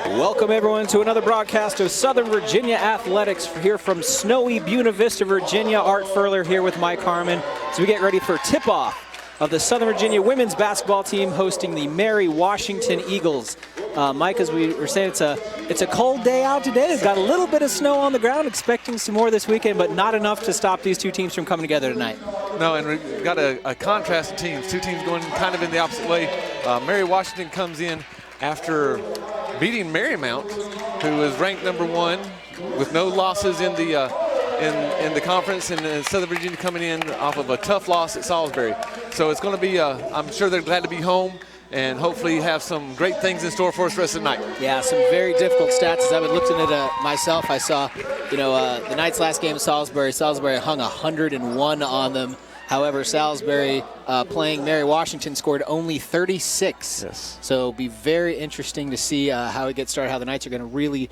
Welcome everyone to another broadcast of Southern Virginia Athletics here from snowy Buena Vista, Virginia. Art Furler here with Mike Harmon as we get ready for tip-off of the Southern Virginia women's basketball team hosting the Mary Washington Eagles. Mike, as we were saying, it's a cold day out today. They've got a little bit of snow on the ground, expecting some more this weekend, but not enough to stop these two teams from coming together tonight. No, and we've got a contrast of teams. Two teams going kind of in the opposite way. Mary Washington comes in after beating Marymount, who is ranked #1 with no losses in the conference, and Southern Virginia coming in off of a tough loss at Salisbury. So it's going to be, I'm sure they're glad to be home and hopefully have some great things in store for us the rest of the night. Yeah, some very difficult stats. As I've been looking at it myself, I saw, the Knights' last game at Salisbury hung 101 on them. However, Salisbury playing Mary Washington scored only 36. Yes. So it'll be very interesting to see how it gets started, how the Knights are going to really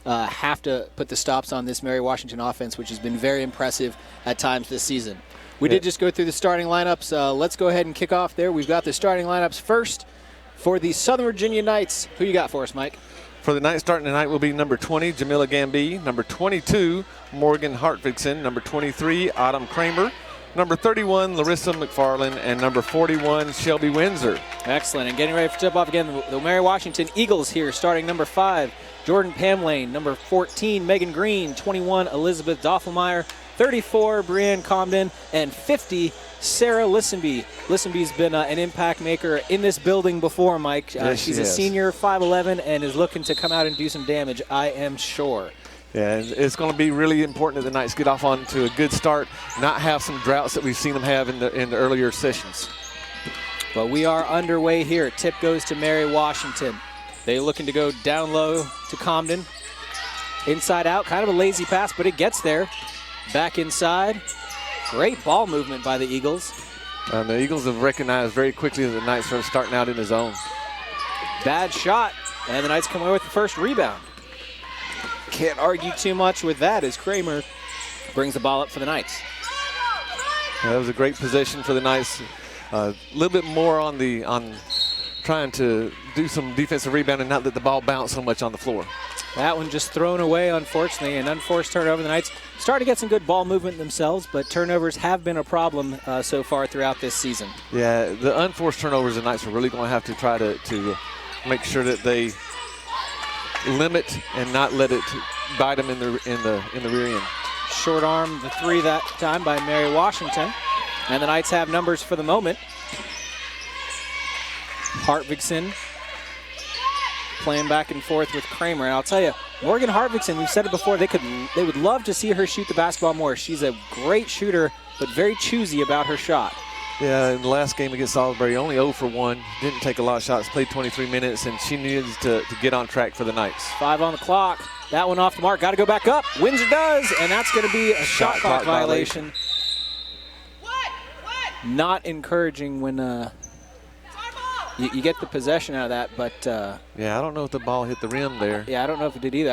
have to put the stops on this Mary Washington offense, which has been very impressive at times this season. We did just go through the starting lineups. Let's go ahead and kick off there. We've got the starting lineups first for the Southern Virginia Knights. Who you got for us, Mike? For the Knights starting tonight will be number 20, Jamila Gamby, number 22, Morgan Hartvigsen, number 23, Autumn Kramer, number 31, Larissa McFarland, and number 41, Shelby Windsor. Excellent. And getting ready for tip-off again, the Mary Washington Eagles here, starting number 5, Jordan Pamlane, number 14, Megan Green, 21, Elizabeth Doffelmeyer, 34, Brianne Comden, and 50, Sarah Lissenby. Lissenby's been an impact maker in this building before, Mike. She's a senior, 5'11", and is looking to come out and do some damage, I am sure. Yeah, it's going to be really important that the Knights get off on to a good start, not have some droughts that we've seen them have in the earlier sessions. But we are underway here. Tip goes to Mary Washington. They're looking to go down low to Comden. Inside out, kind of a lazy pass, but it gets there. Back inside. Great ball movement by the Eagles. The Eagles have recognized very quickly that the Knights are starting out in the zone. Bad shot, and the Knights come away with the first rebound. Can't argue too much with that as Kramer brings the ball up for the Knights. That was a great possession for the Knights. A little bit more on trying to do some defensive rebounding, not let the ball bounce so much on the floor. That one just thrown away, unfortunately. An unforced turnover. The Knights starting to get some good ball movement themselves, but turnovers have been a problem so far throughout this season. Yeah, the unforced turnovers, the Knights are really going to have to try to make sure that they limit and not let it bite them in the rear end. Short arm the three that time by Mary Washington, and the Knights have numbers for the moment. Hartvigsen playing back and forth with Kramer. And I'll tell you, Morgan Hartvigsen, we've said it before, they would love to see her shoot the basketball more. She's a great shooter, but very choosy about her shot. Yeah, in the last game against Salisbury, only 0 for 1. Didn't take a lot of shots, played 23 minutes, and she needs to get on track for the Knights. 5 on the clock. That one off the mark. Got to go back up. Windsor does, and that's going to be a shot clock violation. Not encouraging when you get the possession out of that, but yeah, I don't know if the ball hit the rim there. Yeah, I don't know if it did either.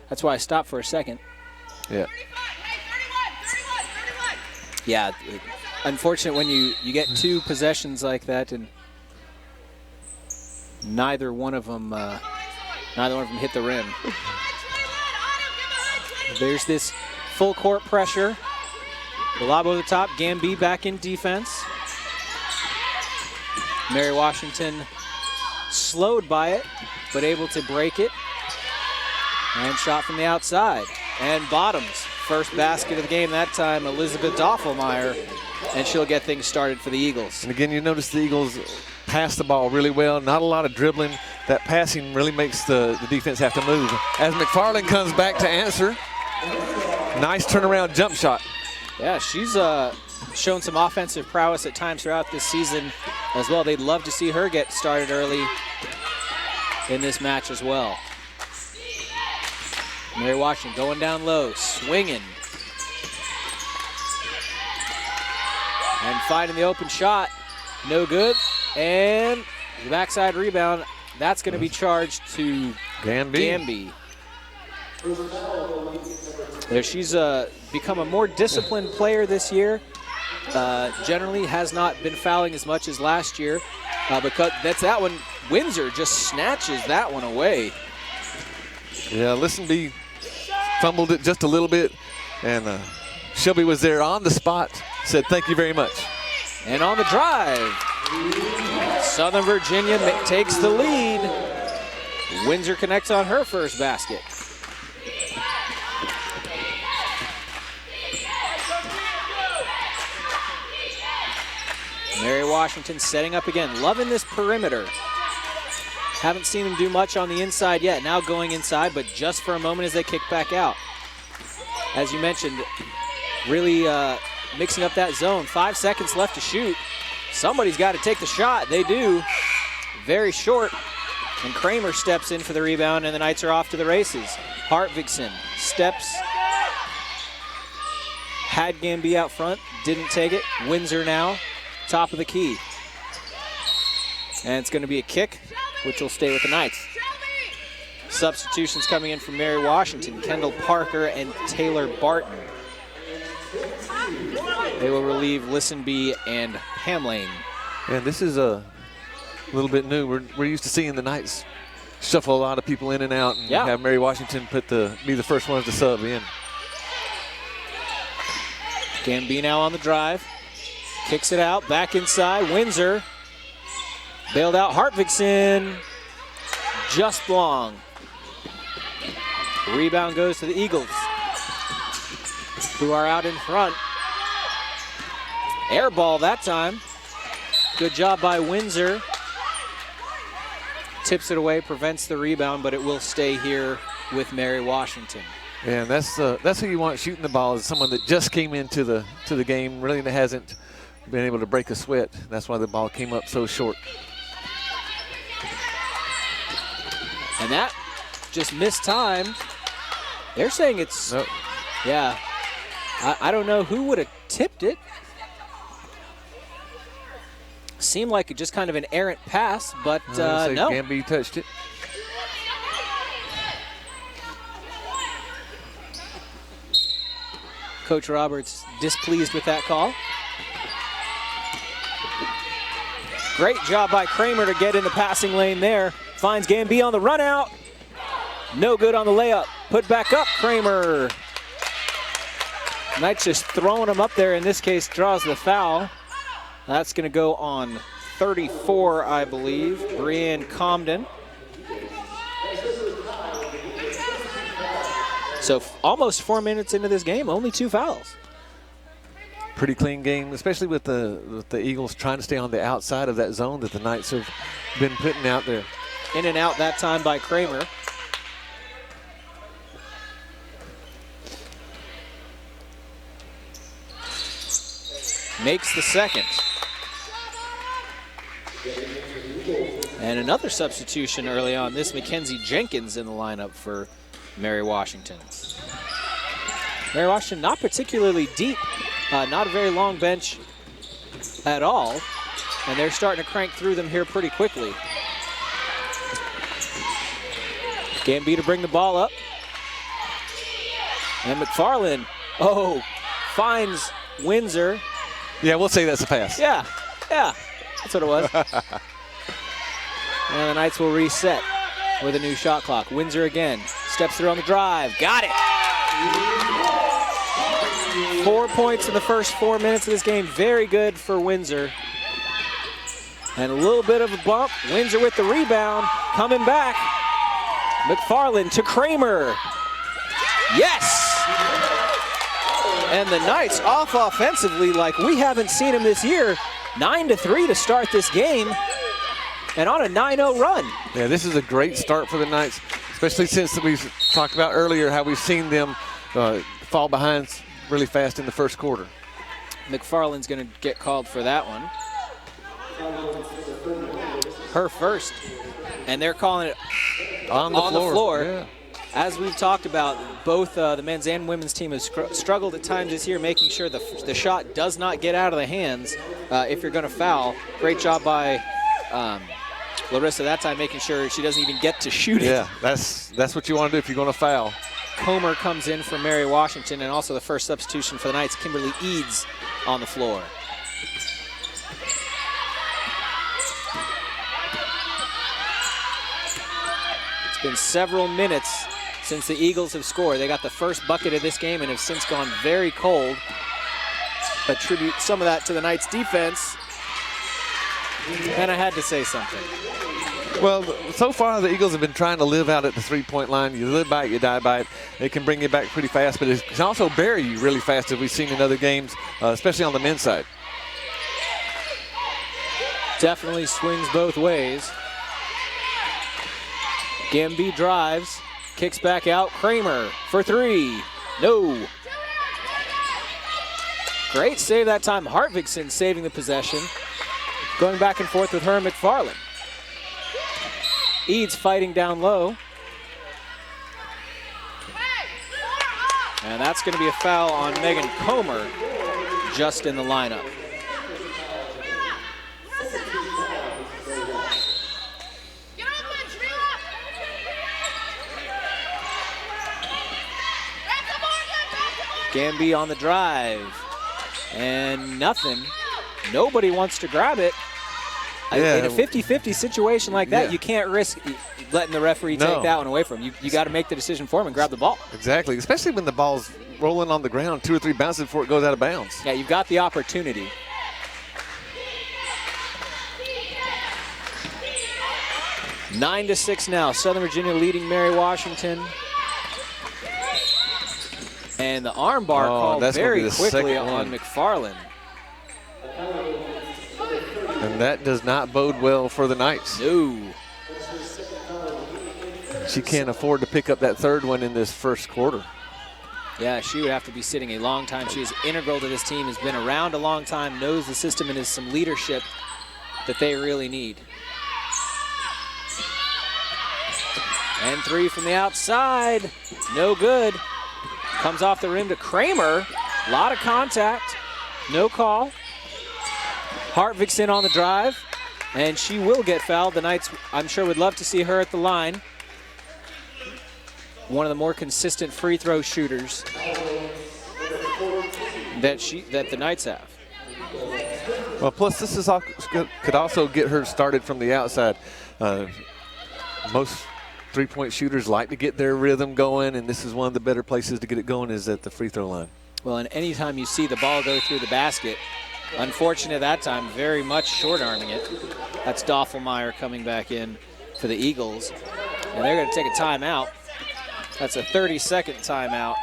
That's why I stopped for a second. Yeah. Yeah, unfortunate when you get two possessions like that and neither one of them hit the rim. There's this full court pressure. The lob over the top. Gamby back in defense. Mary Washington slowed by it, but able to break it. And shot from the outside. And bottoms. First basket of the game that time, Elizabeth Doffelmeyer. And she'll get things started for the Eagles. And again, you notice the Eagles pass the ball really well. Not a lot of dribbling. That passing really makes the defense have to move. As McFarland comes back to answer. Nice turnaround jump shot. Yeah, she's shown some offensive prowess at times throughout this season as well. They'd love to see her get started early in this match as well. Mary Washington going down low, swinging. And finding the open shot, no good. And the backside rebound, that's going to be charged to Gamby. There, she's become a more disciplined player this year. Generally has not been fouling as much as last year. because that's that one. Windsor just snatches that one away. Yeah, Listenby fumbled it just a little bit, and Shelby was there on the spot, said thank you very much. And on the drive, Southern Virginia takes the lead. Windsor connects on her first basket. Mary Washington setting up again, loving this perimeter. Haven't seen them do much on the inside yet. Now going inside, but just for a moment as they kick back out. As you mentioned, really mixing up that zone. 5 seconds left to shoot. Somebody's got to take the shot. They do. Very short. And Kramer steps in for the rebound, and the Knights are off to the races. Hartvigsen steps. Had Gamby out front, didn't take it. Windsor now, top of the key. And it's going to be a kick, which will stay with the Knights. Substitutions coming in from Mary Washington. Kendall Parker and Taylor Barton. They will relieve Listenby and Hamlane. And this is a little bit new. We're used to seeing the Knights shuffle a lot of people in and out, and have Mary Washington be the first ones to sub in. Gamby now on the drive. Kicks it out, back inside. Windsor bailed out. Hartvigsen just long. Rebound goes to the Eagles, who are out in front. Air ball that time. Good job by Windsor. Tips it away, prevents the rebound, but it will stay here with Mary Washington. And that's who you want shooting the ball, is someone that just came into the game, really hasn't been able to break a sweat. That's why the ball came up so short. And that just missed time. They're saying it's, nope. Yeah. I don't know who would have tipped it. Seemed like just kind of an errant pass, but no. Gamby touched it. Coach Roberts displeased with that call. Great job by Kramer to get in the passing lane there. Finds Gamby on the run out. No good on the layup. Put back up, Kramer. Knights just throwing him up there. In this case, draws the foul. That's going to go on 34, I believe. Brianne Comden. So almost 4 minutes into this game, only 2 fouls. Pretty clean game, especially with the Eagles trying to stay on the outside of that zone that the Knights have been putting out there. In and out that time by Kramer. Makes the second. And another substitution early on. This Mackenzie Jenkins in the lineup for Mary Washington. Mary Washington not particularly deep, not a very long bench at all, and they're starting to crank through them here pretty quickly. Gamby to bring the ball up. And McFarland, finds Windsor. Yeah, we'll say that's a pass. Yeah, that's what it was. And the Knights will reset with a new shot clock. Windsor again, steps through on the drive, got it. 4 points in the first 4 minutes of this game, very good for Windsor. And a little bit of a bump, Windsor with the rebound, coming back. McFarland to Kramer, yes! And the Knights off offensively like we haven't seen them this year. 9-3 to start this game, and on a 9-0 run. Yeah, this is a great start for the Knights, especially since we talked about earlier how we've seen them fall behind really fast in the first quarter. McFarland's going to get called for that one. Her first, and they're calling it on the floor. Yeah. As we've talked about, both the men's and women's team have struggled at times this year making sure the shot does not get out of the hands if you're going to foul. Great job by Larissa that time, making sure she doesn't even get to shoot it. Yeah, that's what you want to do if you're going to foul. Comer comes in for Mary Washington, and also the first substitution for the Knights, Kimberly Eads on the floor. been several minutes since the Eagles have scored. They got the first bucket of this game and have since gone very cold. Attribute some of that to the Knights' defense. And I had to say something. Well, so far the Eagles have been trying to live out at the three-point line. You live by it, you die by it. It can bring you back pretty fast, but it can also bury you really fast, as we've seen in other games, especially on the men's side. Definitely swings both ways. Gamby drives, kicks back out. Kramer for three. No. Great save that time. Hartvigsen saving the possession. Going back and forth with her and McFarland. Eads fighting down low. And that's going to be a foul on Megan Comer, just in the lineup. Gamby on the drive. And nothing. Nobody wants to grab it. Yeah. In a 50-50 situation like that, you can't risk letting the referee take that one away from you. You got to make the decision for him and grab the ball. Exactly, especially when the ball's rolling on the ground, 2 or 3 bounces before it goes out of bounds. Yeah, you've got the opportunity. Nine to 6 now. Southern Virginia leading Mary Washington. And the arm bar called very quickly on McFarland. And that does not bode well for the Knights. No. She can't afford to pick up that third one in this first quarter. Yeah, she would have to be sitting a long time. She is integral to this team, has been around a long time, knows the system, and is some leadership that they really need. And three from the outside. No good. Comes off the rim to Kramer. A lot of contact. No call. Hartvigsen on the drive, and she will get fouled. The Knights, I'm sure, would love to see her at the line. One of the more consistent free throw shooters that the Knights have. Well, plus this is could also get her started from the outside. Most three-point shooters like to get their rhythm going, and this is one of the better places to get it going is at the free throw line. Well, and anytime you see the ball go through the basket, unfortunate that time, very much short-arming it. That's Doffelmeyer coming back in for the Eagles. And they're going to take a timeout. That's a 30-second timeout.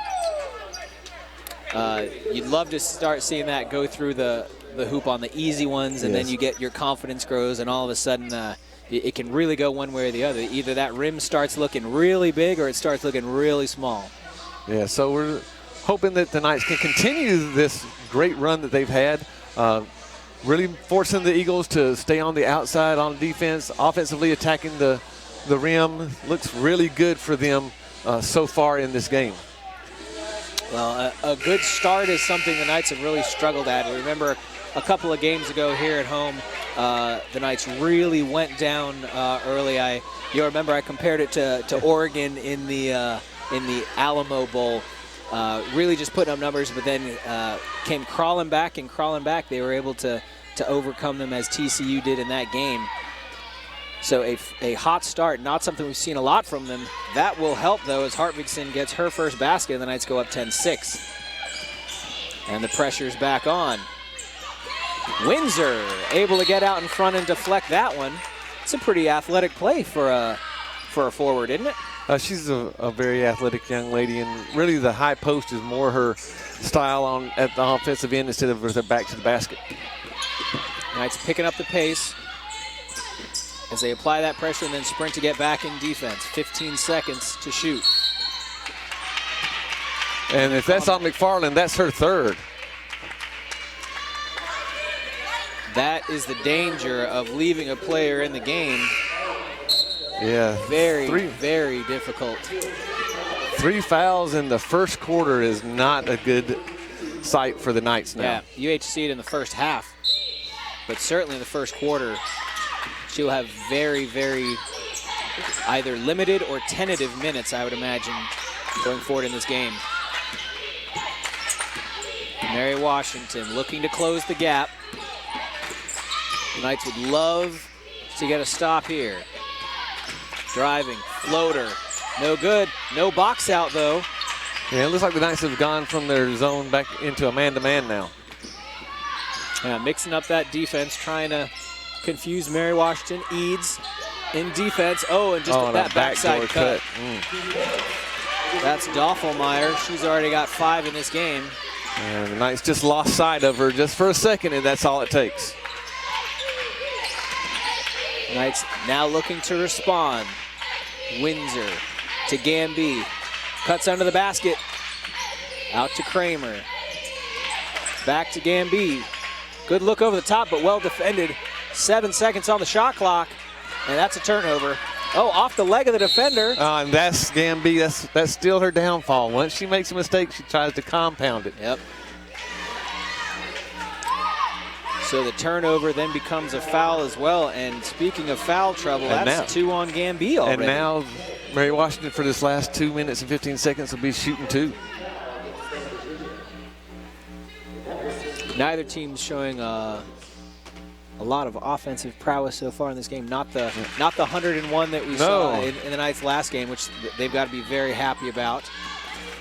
You'd love to start seeing that go through the hoop on the easy ones, and then you get your confidence grows, and all of a sudden it can really go one way or the other. Either that rim starts looking really big or it starts looking really small. Yeah, so we're hoping that the Knights can continue this great run that they've had. Really forcing the Eagles to stay on the outside on defense, offensively attacking the rim. Looks really good for them so far in this game. Well, a good start is something the Knights have really struggled at. I remember a couple of games ago here at home, the Knights really went down early. You'll remember I compared it to Oregon in the Alamo Bowl. Really just putting up numbers, but then came crawling back. They were able to overcome them as TCU did in that game. So a hot start, not something we've seen a lot from them. That will help, though, as Hartvigsen gets her first basket, and the Knights go up 10-6. And the pressure's back on. Windsor able to get out in front and deflect that one. It's a pretty athletic play for a forward, isn't it? She's a very athletic young lady, and really the high post is more her style at the offensive end instead of her back to the basket. Knights picking up the pace as they apply that pressure and then sprint to get back in defense. 15 seconds to shoot. And if that's on McFarland, that's her third. That is the danger of leaving a player in the game. Yeah. Very difficult. 3 fouls in the first quarter is not a good sight for the Knights now. Yeah, you hate to see it in the first half, but certainly in the first quarter, she'll have very either limited or tentative minutes, I would imagine, going forward in this game. Mary Washington looking to close the gap. The Knights would love to get a stop here. Driving, floater, no good. No box out though. Yeah, it looks like the Knights have gone from their zone back into a man-to-man now. Yeah, mixing up that defense, trying to confuse Mary Washington. Eads in defense. Oh, and just that backside cut. That's Doffelmeyer. She's already got 5 in this game. And the Knights just lost sight of her just for a second, and that's all it takes. Knights now looking to respond. Windsor to Gamby. Cuts under the basket. Out to Kramer. Back to Gamby. Good look over the top, but well defended. 7 seconds on the shot clock, and that's a turnover. Oh, off the leg of the defender. And that's Gamby. That's still her downfall. Once she makes a mistake, she tries to compound it. Yep. So the turnover then becomes a foul as well. And speaking of foul trouble, and that's 2 on Gamby already. And now Mary Washington for this last 2 minutes and 15 seconds will be shooting 2. Neither team's showing a lot of offensive prowess so far in this game. Not the 101 that we saw in the Knights' last game, which they've got to be very happy about.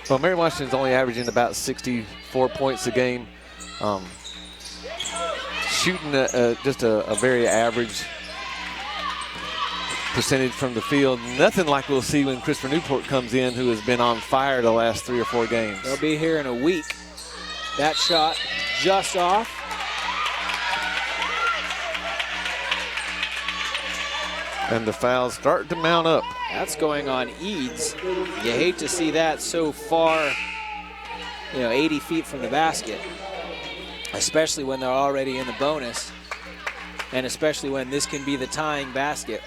Well, Mary Washington's only averaging about 64 points a game. Shooting just a very average percentage from the field. Nothing like we'll see when Christopher Newport comes in, who has been on fire the last 3 or 4 games. They'll be here in a week. That shot just off. And the fouls start to mount up. That's going on Eads. You hate to see that so far, 80 feet from the basket, especially when they're already in the bonus, and especially when this can be the tying basket.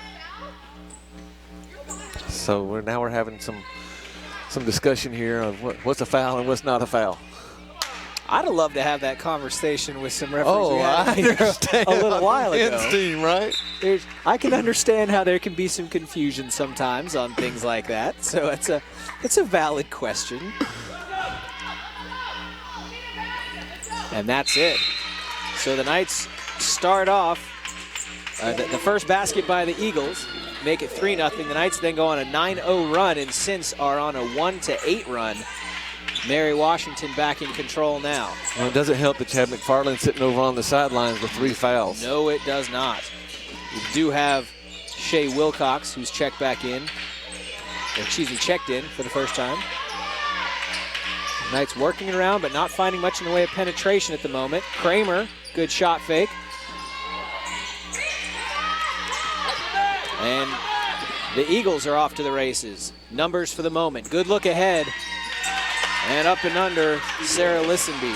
So we're having some discussion here of what's a foul and what's not a foul. I'd have loved to have that conversation with some referees. Oh, I understand. A little while ago. Team, right? I can understand how there can be some confusion sometimes on things like that. So it's a valid question. And that's it. So the Knights start off the first basket by the Eagles, make it 3-0. The Knights then go on a 9-0 run, and since are on a 1-8 run. Mary Washington back in control now. Well, it doesn't help that you have McFarland sitting over on the sidelines with 3 fouls. No, it does not. We do have Shea Wilcox, who's checked back in. Checked in for the first time. Knights working it around, but not finding much in the way of penetration at the moment. Kramer, good shot fake. And the Eagles are off to the races. Numbers for the moment. Good look ahead. And up and under, Sarah Lissenby.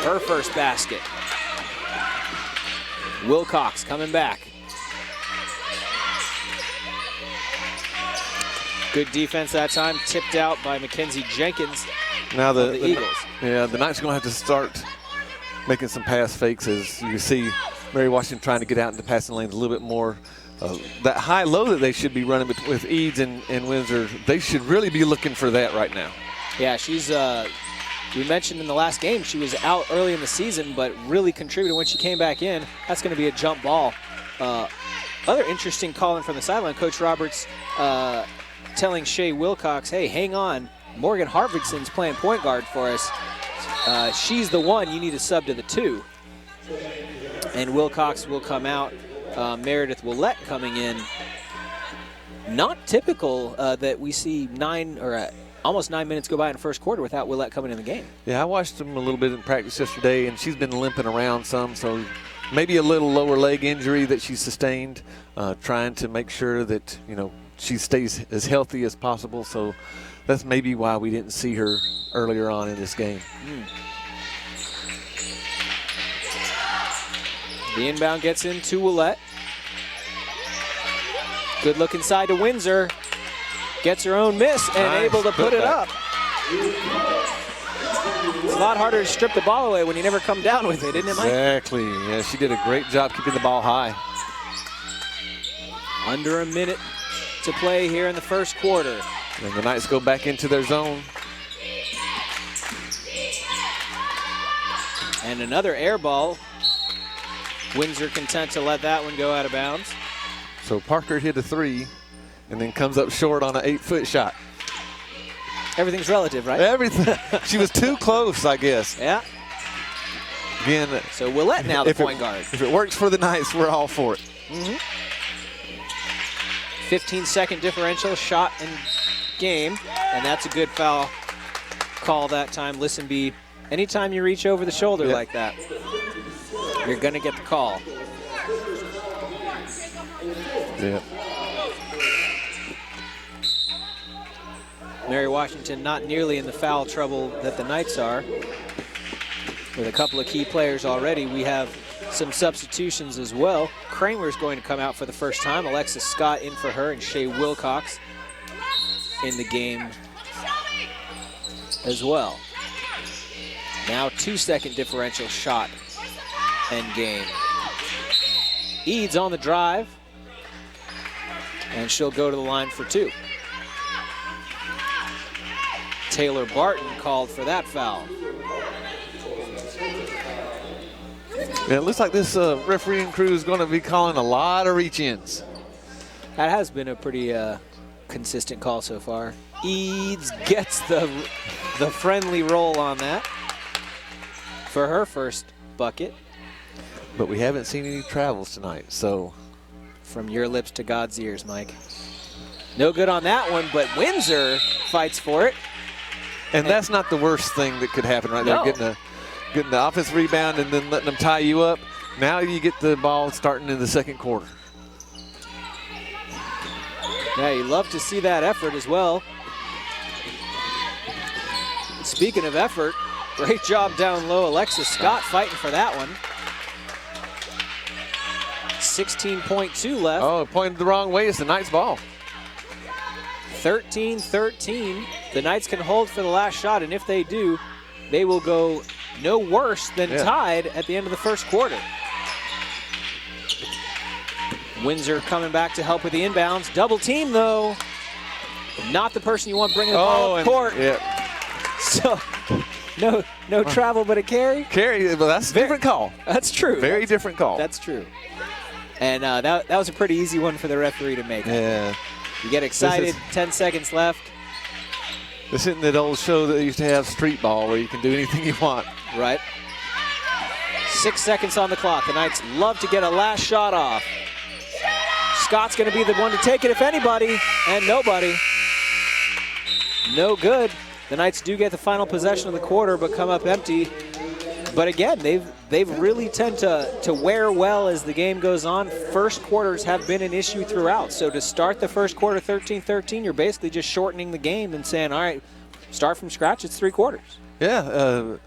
Her first basket. Wilcox coming back. Good defense that time, tipped out by Mackenzie Jenkins. Now the Eagles. Yeah, the Knights are going to have to start making some pass fakes, as you see Mary Washington trying to get out into passing lanes a little bit more. That high-low that they should be running with Eads and Windsor, they should really be looking for that right now. Yeah, she's, we mentioned in the last game, she was out early in the season, but really contributed when she came back in. That's going to be a jump ball. Other interesting calling from the sideline, Coach Roberts telling Shea Wilcox, hey, hang on, Morgan Harvigson's playing point guard for us. She's the one, you need to sub to the 2. And Wilcox will come out. Meredith Willett coming in. Not typical that we see almost 9 minutes go by in the first quarter without Willett coming in the game. Yeah, I watched him a little bit in practice yesterday, and she's been limping around some, so maybe a little lower leg injury that she sustained, trying to make sure that, she stays as healthy as possible. So that's maybe why we didn't see her earlier on in this game. The inbound gets into Willett. Good look inside to Windsor. Gets her own miss and able to put it up. It's a lot harder to strip the ball away when you never come down with it, isn't it, Mike? Exactly. Yeah, she did a great job keeping the ball high. Under a minute to play here in the first quarter. And the Knights go back into their zone. And another air ball. Windsor content to let that one go out of bounds. So Parker hit a 3. and then comes up short on an 8-foot shot. Everything's relative, right? Everything. She was too close, I guess. Yeah. Again, So Willette now the point guard. If it works for the Knights, we're all for it. 15-second differential shot in game, and that's a good foul call that time. Listen, B, anytime you reach over the shoulder like that, you're going to get the call. Yeah. Mary Washington not nearly in the foul trouble that the Knights are. With a couple of key players already, we have some substitutions as well. Kramer's going to come out for the first time. Alexis Scott in for her, and Shea Wilcox in the game as well. Now 2-second differential shot and game. Eads on the drive, and she'll go to the line for 2. Taylor Barton called for that foul. Yeah, it looks like this refereeing crew is going to be calling a lot of reach-ins. That has been a pretty consistent call so far. Eads gets the friendly roll on that for her first bucket. But we haven't seen any travels tonight, so. From your lips to God's ears, Mike. No good on that one, but Windsor fights for it. And that's not the worst thing that could happen right there, getting the offensive rebound and then letting them tie you up. Now you get the ball starting in the second quarter. Yeah, you love to see that effort as well. Speaking of effort, great job down low. Alexis Scott fighting for that one. 16.2 left. Oh, pointed the wrong way. It's the Knights' ball. 13-13. The Knights can hold for the last shot, and if they do, they will go no worse than tied at the end of the first quarter. Windsor coming back to help with the inbounds. Double team, though. Not the person you want bringing the ball up court. So no travel, but a carry. Carry, but that's a different call. That's true. Very different call. That's true. And that was a pretty easy one for the referee to make. Yeah. You get excited, 10 seconds left. This isn't that old show that used to have street ball where you can do anything you want. Right. 6 seconds on the clock. The Knights love to get a last shot off. Scott's going to be the one to take it if anybody, and nobody. No good. The Knights do get the final possession of the quarter, but come up empty. But again, they've really tend to wear well as the game goes on. First quarters have been an issue throughout. So to start the first quarter 13-13, you're basically just shortening the game and saying, all right, start from scratch, it's 3 quarters. Yeah, the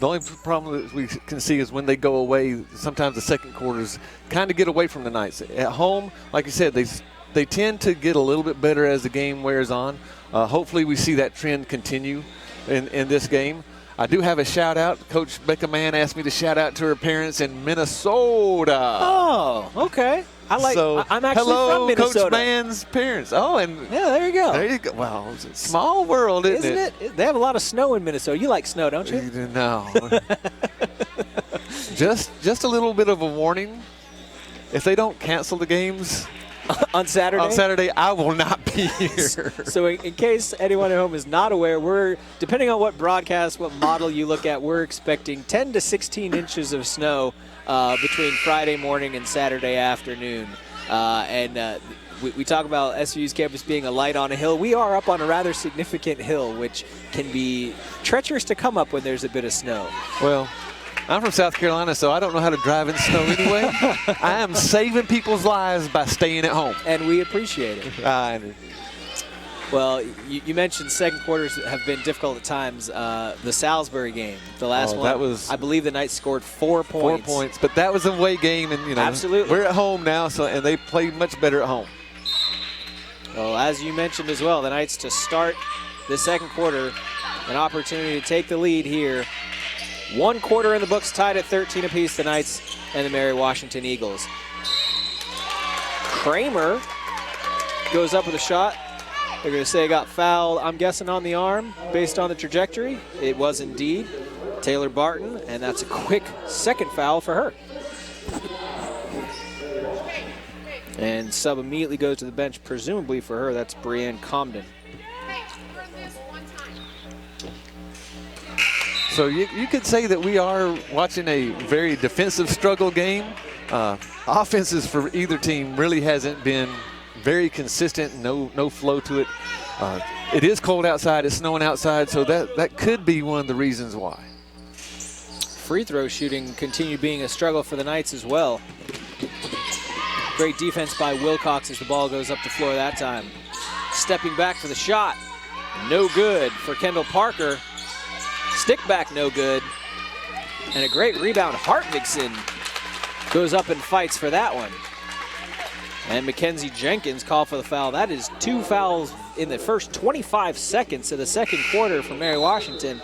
only problem that we can see is when they go away, sometimes the second quarters kind of get away from the Knights. At home, like you said, they tend to get a little bit better as the game wears on. Hopefully we see that trend continue in this game. I do have a shout out. Coach Becca Mann asked me to shout out to her parents in Minnesota. Oh, okay. I'm actually hello, from Minnesota. Coach Mann's parents. Oh, and yeah, there you go. There you go. Well, it's a small world, isn't it? They have a lot of snow in Minnesota. You like snow, don't you? No. just a little bit of a warning. If they don't cancel the games on Saturday, I will not be here. So in case anyone at home is not aware, we're, depending on what broadcast, what model you look at, we're expecting 10 to 16 inches of snow between Friday morning and Saturday afternoon. We talk about SU's campus being a light on a hill. We are up on a rather significant hill, which can be treacherous to come up when there's a bit of snow. Well, I'm from South Carolina, so I don't know how to drive in snow anyway. I am saving people's lives by staying at home. And we appreciate it. Well, you mentioned second quarters have been difficult at times. The Salisbury game, the last one, that was, I believe the Knights scored 4 points. 4 points, but that was an away game, and absolutely, we're at home now, and they play much better at home. Well, as you mentioned as well, the Knights to start the second quarter, an opportunity to take the lead here. 1 quarter in the books, tied at 13 apiece, the Knights and the Mary Washington Eagles. Kramer goes up with a shot. They're going to say it got fouled, I'm guessing, on the arm based on the trajectory. It was indeed Taylor Barton, and that's a quick second foul for her. And sub immediately goes to the bench, presumably for her. That's Brianne Comden. So you could say that we are watching a very defensive struggle game. Offenses for either team really hasn't been very consistent, no flow to it. It is cold outside, it's snowing outside, so that could be one of the reasons why. Free throw shooting continued being a struggle for the Knights as well. Great defense by Wilcox as the ball goes up the floor that time. Stepping back for the shot, no good for Kendall Parker. Stick back, no good. And a great rebound. Hartwigson goes up and fights for that one. And Mackenzie Jenkins called for the foul. That is 2 fouls in the first 25 seconds of the second quarter for Mary Washington.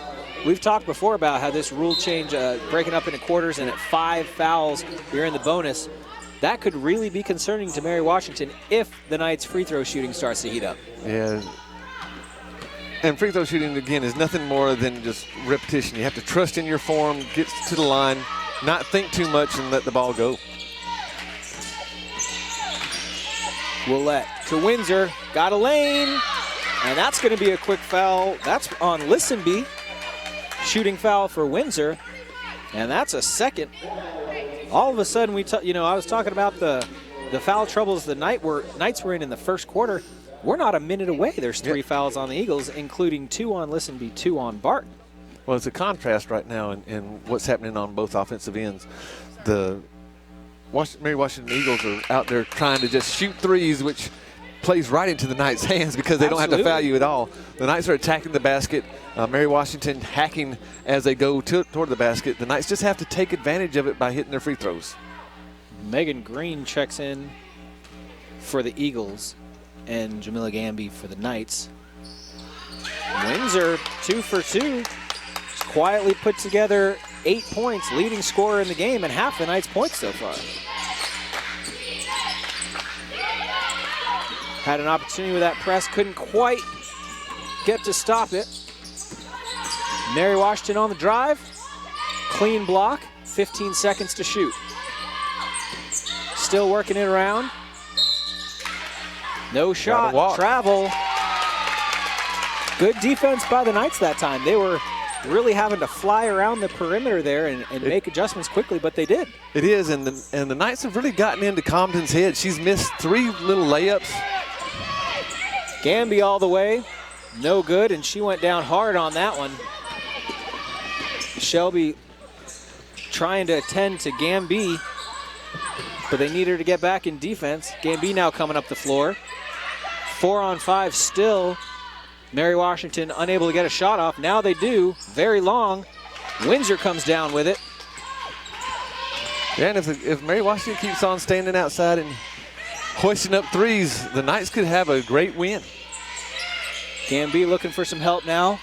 We've talked before about how this rule change, breaking up into quarters, and at 5 fouls, you're in the bonus. That could really be concerning to Mary Washington if the Knights' free throw shooting starts to heat up. Yeah. And free throw shooting, again, is nothing more than just repetition. You have to trust in your form, get to the line, not think too much, and let the ball go. Willett to Windsor, got a lane, and that's going to be a quick foul. That's on Lisenby. Shooting foul for Windsor, and that's a second. All of a sudden, I was talking about the foul troubles the Knights were in the first quarter. We're not a minute away. There's 3 fouls on the Eagles, including 2 on Lisenby, 2 on Barton. Well, it's a contrast right now in what's happening on both offensive ends. The Mary Washington Eagles are out there trying to just shoot threes, which plays right into the Knights' hands because they don't have to foul you at all. The Knights are attacking the basket. Mary Washington hacking as they go toward the basket. The Knights just have to take advantage of it by hitting their free throws. Megan Green checks in for the Eagles and Jamila Gamby for the Knights. Windsor 2 for 2. Quietly put together 8 points, leading scorer in the game, and half the Knights' points so far. Had an opportunity with that press, couldn't quite get to stop it. Mary Washington on the drive, clean block, 15 seconds to shoot. Still working it around. No shot, travel. Good defense by the Knights that time. They were really having to fly around the perimeter there and make adjustments quickly, but they did. It is, and the Knights have really gotten into Comden's head. She's missed 3 little layups. Gamby all the way, no good, and she went down hard on that one. Shelby trying to attend to Gamby, but they need her to get back in defense. Gamby now coming up the floor. 4 on 5 still. Mary Washington unable to get a shot off. Now they do, very long. Windsor comes down with it. Yeah, and if Mary Washington keeps on standing outside and hoisting up threes, the Knights could have a great win. Gamby looking for some help now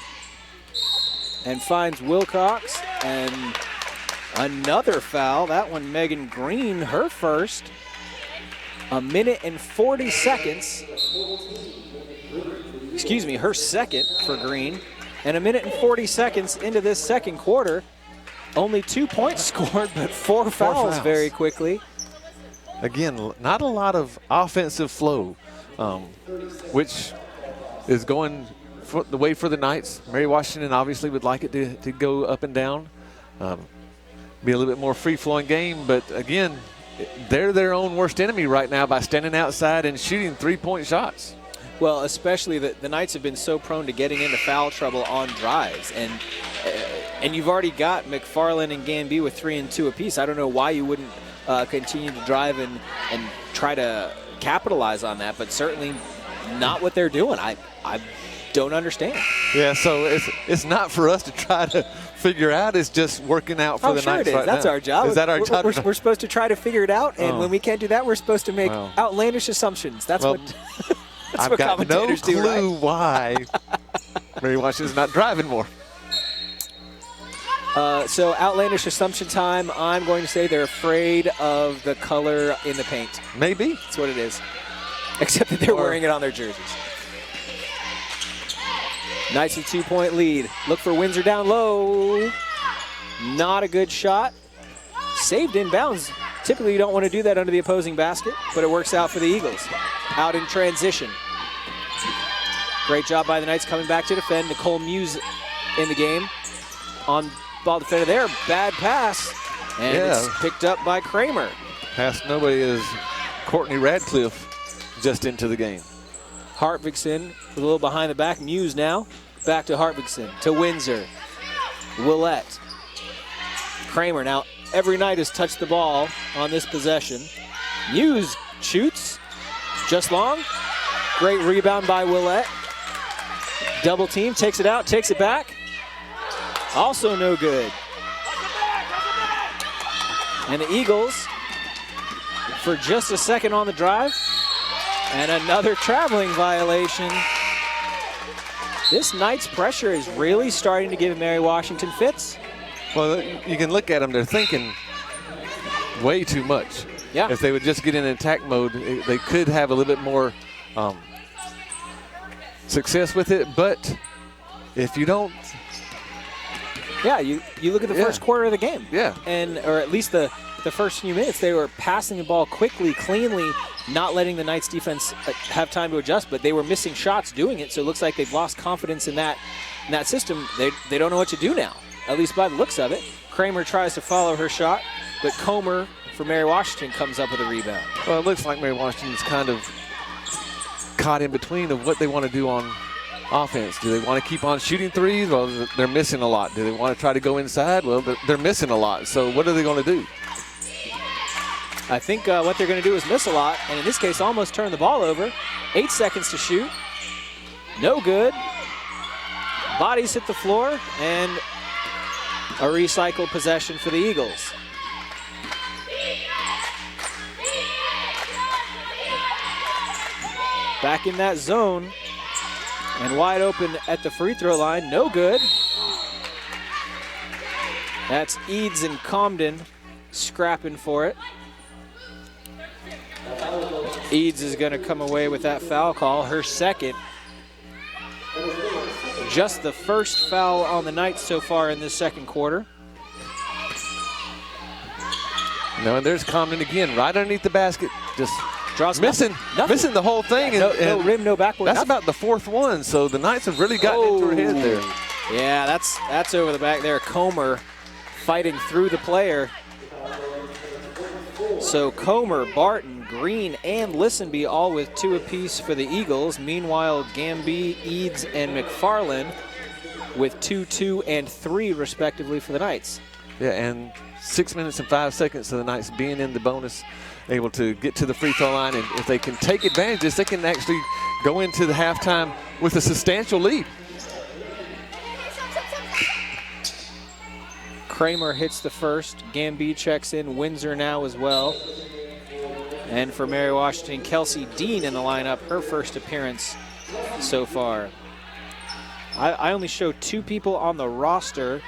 and finds Wilcox, and another foul. That one, Megan Green, her first. 1 minute and 40 seconds. Excuse me, her second for Green. And 1 minute and 40 seconds into this second quarter. Only 2 points scored, but 4 fouls very quickly. Again, not a lot of offensive flow, which is going the way for the Knights. Mary Washington obviously would like it to go up and down, be a little bit more free-flowing game. But again, they're their own worst enemy right now by standing outside and shooting 3-point shots. Well, especially the Knights have been so prone to getting into foul trouble on drives. And you've already got McFarland and Gamby with 3 and 2 apiece. I don't know why you wouldn't continue to drive and try to capitalize on that, but certainly not what they're doing. I don't understand. Yeah, so it's not for us to try to figure out. It's just working out for the Knights right now. That's our job. Is that our job? We're supposed to try to figure it out, and when we can't do that, we're supposed to make outlandish assumptions. That's what that's what commentators do, right? I've got no clue why Mary Washington's not driving more. So outlandish assumption time. I'm going to say they're afraid of the color in the paint. Maybe. That's what it is. Except that they're wearing it on their jerseys. Knights a 2-point lead. Look for Windsor down low. Not a good shot. Saved inbounds Typically, you don't want to do that under the opposing basket, but it works out for the Eagles. Out in transition. Great job by the Knights coming back to defend. Nicole Muse in the game. On ball defender there, bad pass. And it's picked up by Kramer. Past nobody is Courtney Radcliffe just into the game. Hartvigsen a little behind the back. Muse now. Back to Hartvigsen, to Windsor. Willette. Kramer now. Every Knight has touched the ball on this possession. Muse shoots. Just long. Great rebound by Willette. Double team, takes it out, takes it back. Also no good. And the Eagles, for just a second on the drive, and another traveling violation. This Knights pressure is really starting to give Mary Washington fits. Well, you can look at them, they're thinking way too much. Yeah. If they would just get in attack mode, they could have a little bit more success with it, but if you don't. Yeah, you look at the first quarter of the game. Yeah. Or at least the first few minutes, they were passing the ball quickly, cleanly, not letting the Knights defense have time to adjust, but they were missing shots doing it, so it looks like they've lost confidence in that system. They don't know what to do now, at least by the looks of it. Kramer tries to follow her shot, but Comer for Mary Washington comes up with a rebound. Well, it looks like Mary Washington's kind of caught in between of what they want to do on offense. Do they want to keep on shooting threes? Well, they're missing a lot. Do they want to try to go inside? Well, they're missing a lot. So what are they going to do? I think what they're going to do is miss a lot, and in this case, almost turn the ball over. 8 seconds to shoot. No good. Bodies hit the floor, and a recycled possession for the Eagles. Back in that zone, and wide open at the free throw line. No good. That's Eads and Comden scrapping for it. Eads is going to come away with that foul call, her second. Just the first foul on the Knights so far in this second quarter. No, and there's Comden again, right underneath the basket, just draws missing the whole thing. Yeah, no rim, no backboard. That's about the fourth one, so the Knights have really gotten into her head there. Yeah, that's over the back there. Comer fighting through the player. So Comer, Barton, Green, and Listenby all with 2 apiece for the Eagles. Meanwhile, Gamby, Eads, and McFarland with 2, 2, and 3 respectively for the Knights. Yeah, and 6 minutes and 5 seconds of the Knights being in the bonus, able to get to the free throw line. And if they can take advantage of this, they can actually go into the halftime with a substantial lead. Kramer hits the first. Gamby checks in. Windsor now as well. And for Mary Washington, Kelsey Dean in the lineup, her first appearance so far. I only show 2 people on the roster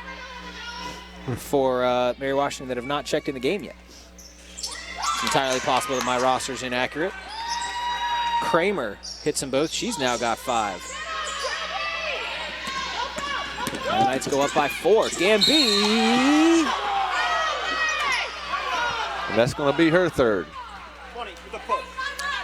for Mary Washington that have not checked in the game yet. It's entirely possible that my roster's inaccurate. Kramer hits them both. She's now got 5. The Knights go up by 4. Gamby! And that's going to be her third.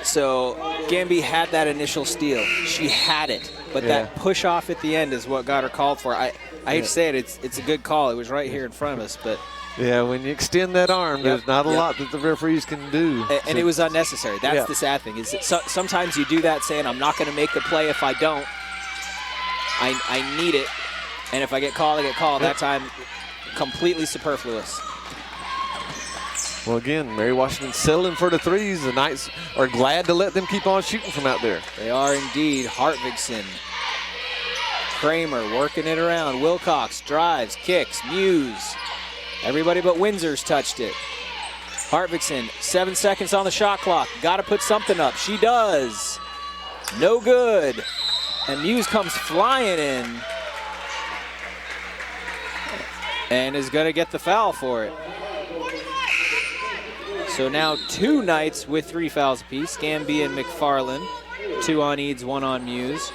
So Gamby had that initial steal. She had it, but that push off at the end is what got her called for. I hate to say it, it's a good call. It was right here in front of us, but yeah, when you extend that arm, there's not a lot that the referees can do. And it was unnecessary. That's the sad thing. Is sometimes you do that saying, I'm not going to make the play if I don't. I need it, and if I get called, I get called. That time, completely superfluous. Well, again, Mary Washington settling for the threes. The Knights are glad to let them keep on shooting from out there. They are indeed. Hartvigsen. Kramer working it around. Wilcox drives, kicks, Muse. Everybody but Windsor's touched it. Hartvigsen, 7 seconds on the shot clock. Got to put something up. She does. No good. And Muse comes flying in and is going to get the foul for it. So now 2 Knights with 3 fouls apiece. Gamby and McFarland. 2 on Eads, 1 on Muse.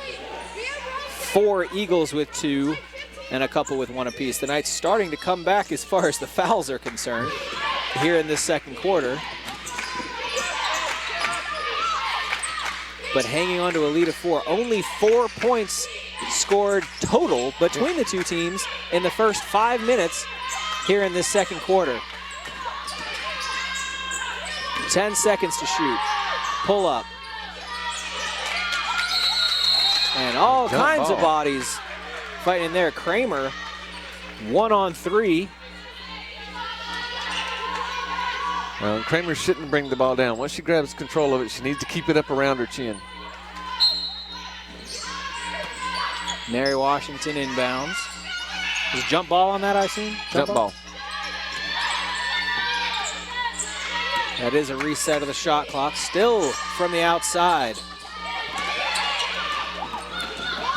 4 Eagles with 2 and a couple with 1 apiece. The Knights starting to come back as far as the fouls are concerned. here in this second quarter. But hanging on to a lead of 4. Only 4 points scored total between the two teams in the first 5 minutes here in this second quarter. 10 seconds to shoot. Pull up. And all kinds of bodies fighting there. Kramer, 1-on-3. Kramer shouldn't bring the ball down. Once she grabs control of it, she needs to keep it up around her chin. Mary Washington inbounds. Is jump ball on that, I assume? Jump ball. That is a reset of the shot clock. Still from the outside.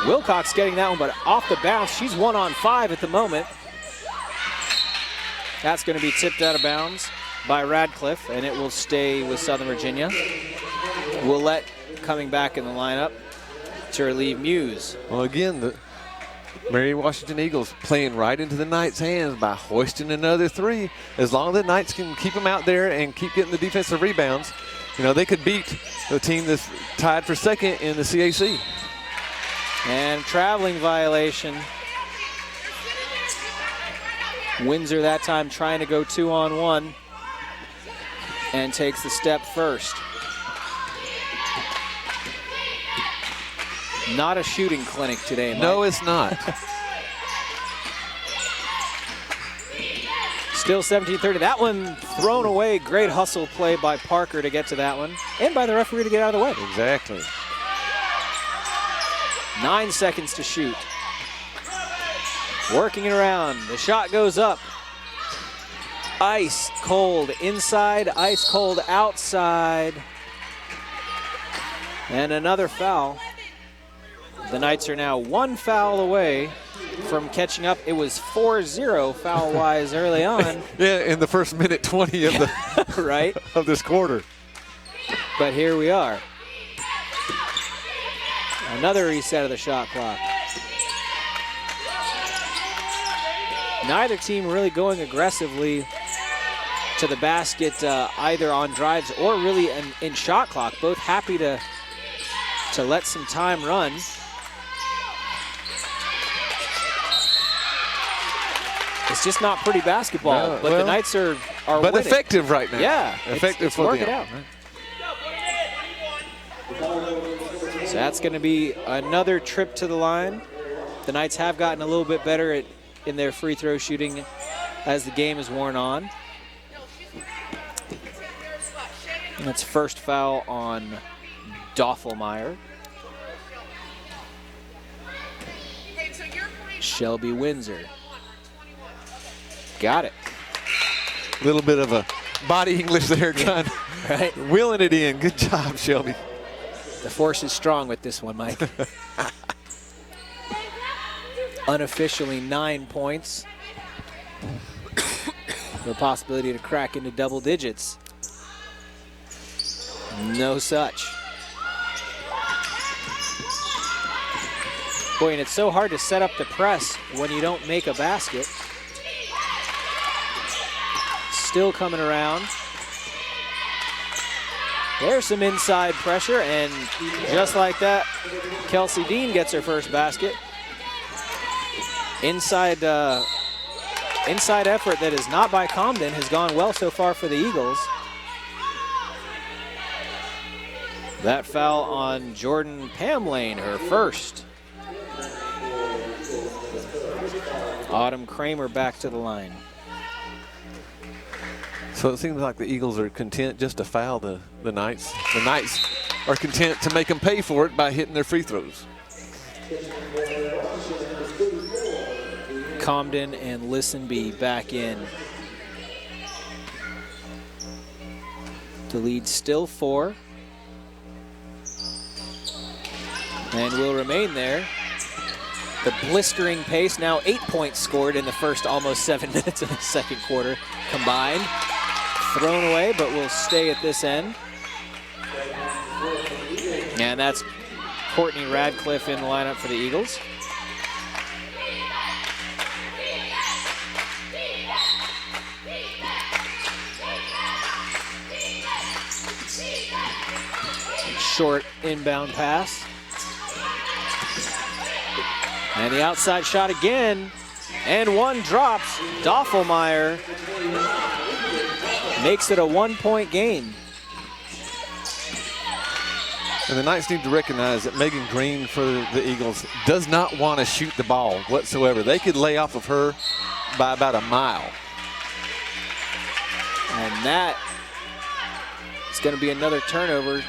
Wilcox getting that one, but off the bounce. She's 1-on-5 at the moment. That's going to be tipped out of bounds by Radcliffe, and it will stay with Southern Virginia. Willette coming back in the lineup to relieve Muse. Well, again, the Mary Washington Eagles playing right into the Knights' hands by hoisting another 3. As long as the Knights can keep them out there and keep getting the defensive rebounds, you know, they could beat the team that's tied for second in the CAC. And traveling violation. Windsor that time trying to go 2-on-1 and takes the step first. Not a shooting clinic today, Mike. No, it's not. Still 17-30. That one thrown away. Great hustle play by Parker to get to that one, and by the referee to get out of the way. Exactly. 9 seconds to shoot. Working it around. The shot goes up. Ice cold inside, ice cold outside. And another foul. The Knights are now 1 foul away from catching up. It was 4-0 foul-wise early on. Yeah, in the first minute 20 of the right of this quarter. But here we are. Another reset of the shot clock. Neither team really going aggressively to the basket either on drives or really in shot clock. Both happy to let some time run. It's just not pretty basketball, but the Knights are but winning. Effective right now. Yeah, effective it's for working them. out. So that's going to be another trip to the line. The Knights have gotten a little bit better in their free throw shooting as the game has worn on. And that's first foul on Doffelmeyer. Shelby Windsor. Got it. A little bit of a body English there, trying right. Wheeling it in. Good job, Shelby. The force is strong with this one, Mike. Unofficially 9 points. The possibility to crack into double digits. No such. Boy, and it's so hard to set up the press when you don't make a basket. Still coming around. There's some inside pressure, and just like that, Kelsey Dean gets her first basket. Inside effort that is not by Comden has gone well so far for the Eagles. That foul on Jordan Pamlane, her first. Autumn Kramer back to the line. So it seems like the Eagles are content just to foul the Knights. The Knights are content to make them pay for it by hitting their free throws. Comden and Listenby back in. The lead still 4. And will remain there. The blistering pace, now 8 points scored in the first almost 7 minutes of the second quarter combined. Thrown away, but will stay at this end. And that's Courtney Radcliffe in the lineup for the Eagles. short inbound pass. And the outside shot again. And one drops. Doffelmeyer makes it a 1-point game. And the Knights need to recognize that Megan Green for the Eagles does not want to shoot the ball whatsoever. They could lay off of her by about a mile. And that is going to be another turnover.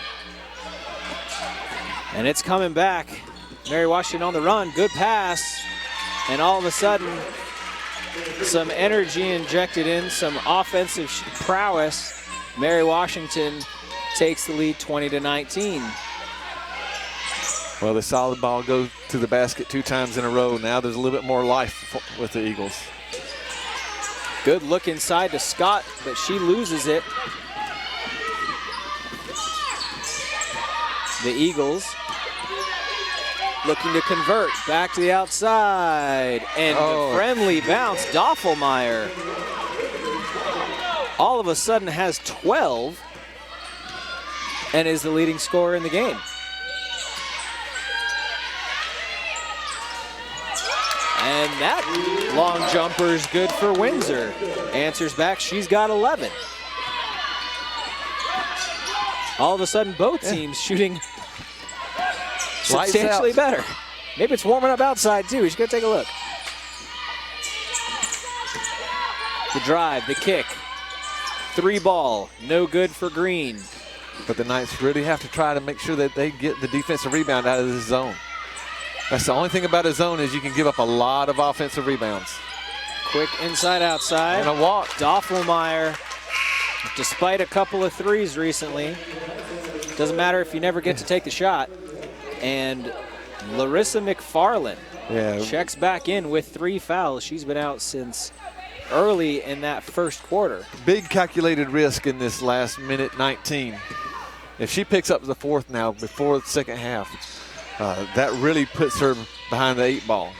And it's coming back. Mary Washington on the run. Good pass. And all of a sudden, some energy injected in, some offensive prowess. Mary Washington takes the lead 20-19. Well, they saw the ball go to the basket 2 times in a row. Now there's a little bit more life with the Eagles. Good look inside to Scott, but she loses it. The Eagles looking to convert. Back to the outside. And a friendly bounce. Doffelmeyer all of a sudden has 12 and is the leading scorer in the game. And that long jumper is good for Windsor. Answers back, she's got 11. All of a sudden, both teams shooting substantially better. Maybe it's warming up outside too. We should go take a look. The drive, the kick, 3 ball, no good for Green. But the Knights really have to try to make sure that they get the defensive rebound out of the zone. That's the only thing about a zone is you can give up a lot of offensive rebounds. Quick inside outside. And a walk. Doffelmeyer, despite a couple of threes recently, doesn't matter if you never get to take the shot. And Larissa McFarland checks back in with 3 fouls. She's been out since early in that first quarter. Big calculated risk in this last minute 19. If she picks up the 4th now before the second half, that really puts her behind the 8 ball.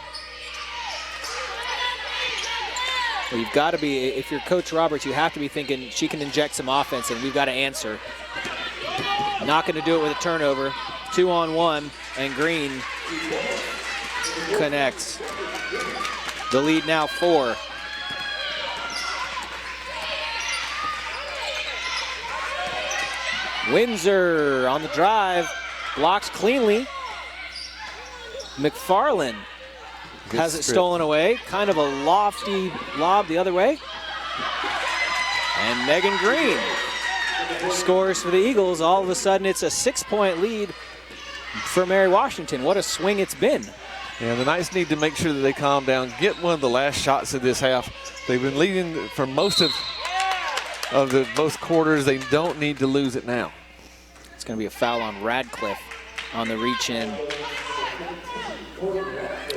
Well, you've got to be, if you're Coach Roberts, you have to be thinking she can inject some offense and we've got to answer. Not going to do it with a turnover. 2-on-1, and Green connects. The lead now 4. Windsor on the drive, blocks cleanly. McFarland has it stolen away. Kind of a lofty lob the other way. And Megan Green scores for the Eagles. All of a sudden, it's a 6-point lead for Mary Washington. What a swing it's been. Yeah, the Knights need to make sure that they calm down, get one of the last shots of this half. They've been leading for most of both quarters. They don't need to lose it now. It's going to be a foul on Radcliffe on the reach in.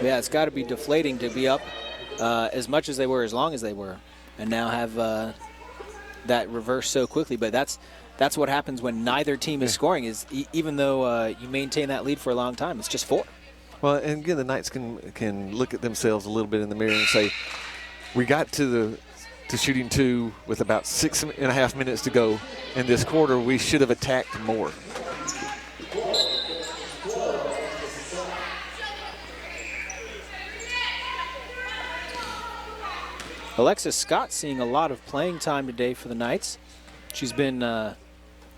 Yeah, it's got to be deflating to be up as much as they were, as long as they were, and now have that reverse so quickly. But that's what happens when neither team is scoring. Is even though you maintain that lead for a long time, it's just 4. Well, and again, the Knights can look at themselves a little bit in the mirror and say, we got to shooting 2 with about 6.5 minutes to go in this quarter. We should have attacked more. Alexis Scott seeing a lot of playing time today for the Knights. She's been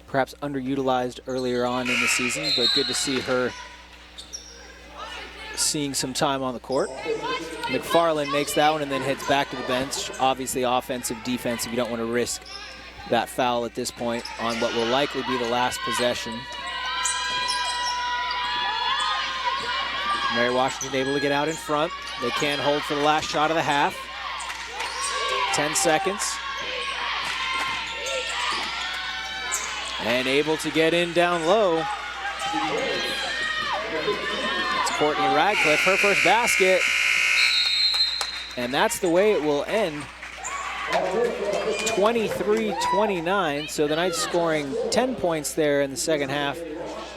perhaps underutilized earlier on in the season, but good to see her seeing some time on the court. McFarland makes that one and then heads back to the bench. Obviously offensive, defensive. You don't want to risk that foul at this point on what will likely be the last possession. Mary Washington able to get out in front. They can hold for the last shot of the half. 10 seconds. And able to get in down low. It's Courtney Radcliffe, her first basket. And that's the way it will end. 23-29, so the Knights scoring 10 points there in the second half.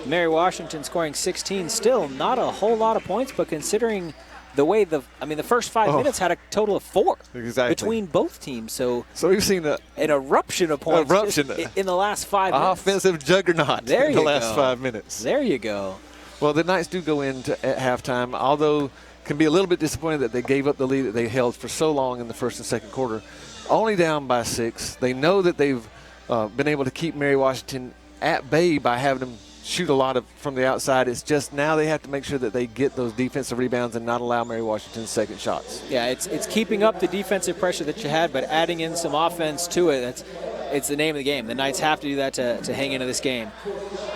Mary Washington scoring 16, still not a whole lot of points, but considering the way the first 5 minutes had a total of 4 Exactly. between both teams. So we've seen an eruption of points in the last 5 minutes. Offensive juggernaut in the last 5 minutes. There you go. Well, the Knights do go into at halftime, although can be a little bit disappointed that they gave up the lead that they held for so long in the first and second quarter. Only down by 6. They know that they've been able to keep Mary Washington at bay by having them shoot a lot from the outside. It's just now they have to make sure that they get those defensive rebounds and not allow Mary Washington's second shots. Yeah, it's keeping up the defensive pressure that you had, but adding in some offense to it. It's the name of the game. The Knights have to do that to hang into this game.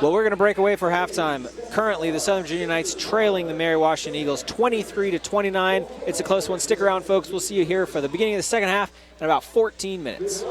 Well, we're going to break away for halftime. Currently, the Southern Virginia Knights trailing the Mary Washington Eagles 23-29. It's a close one. Stick around, folks. We'll see you here for the beginning of the second half in about 14 minutes.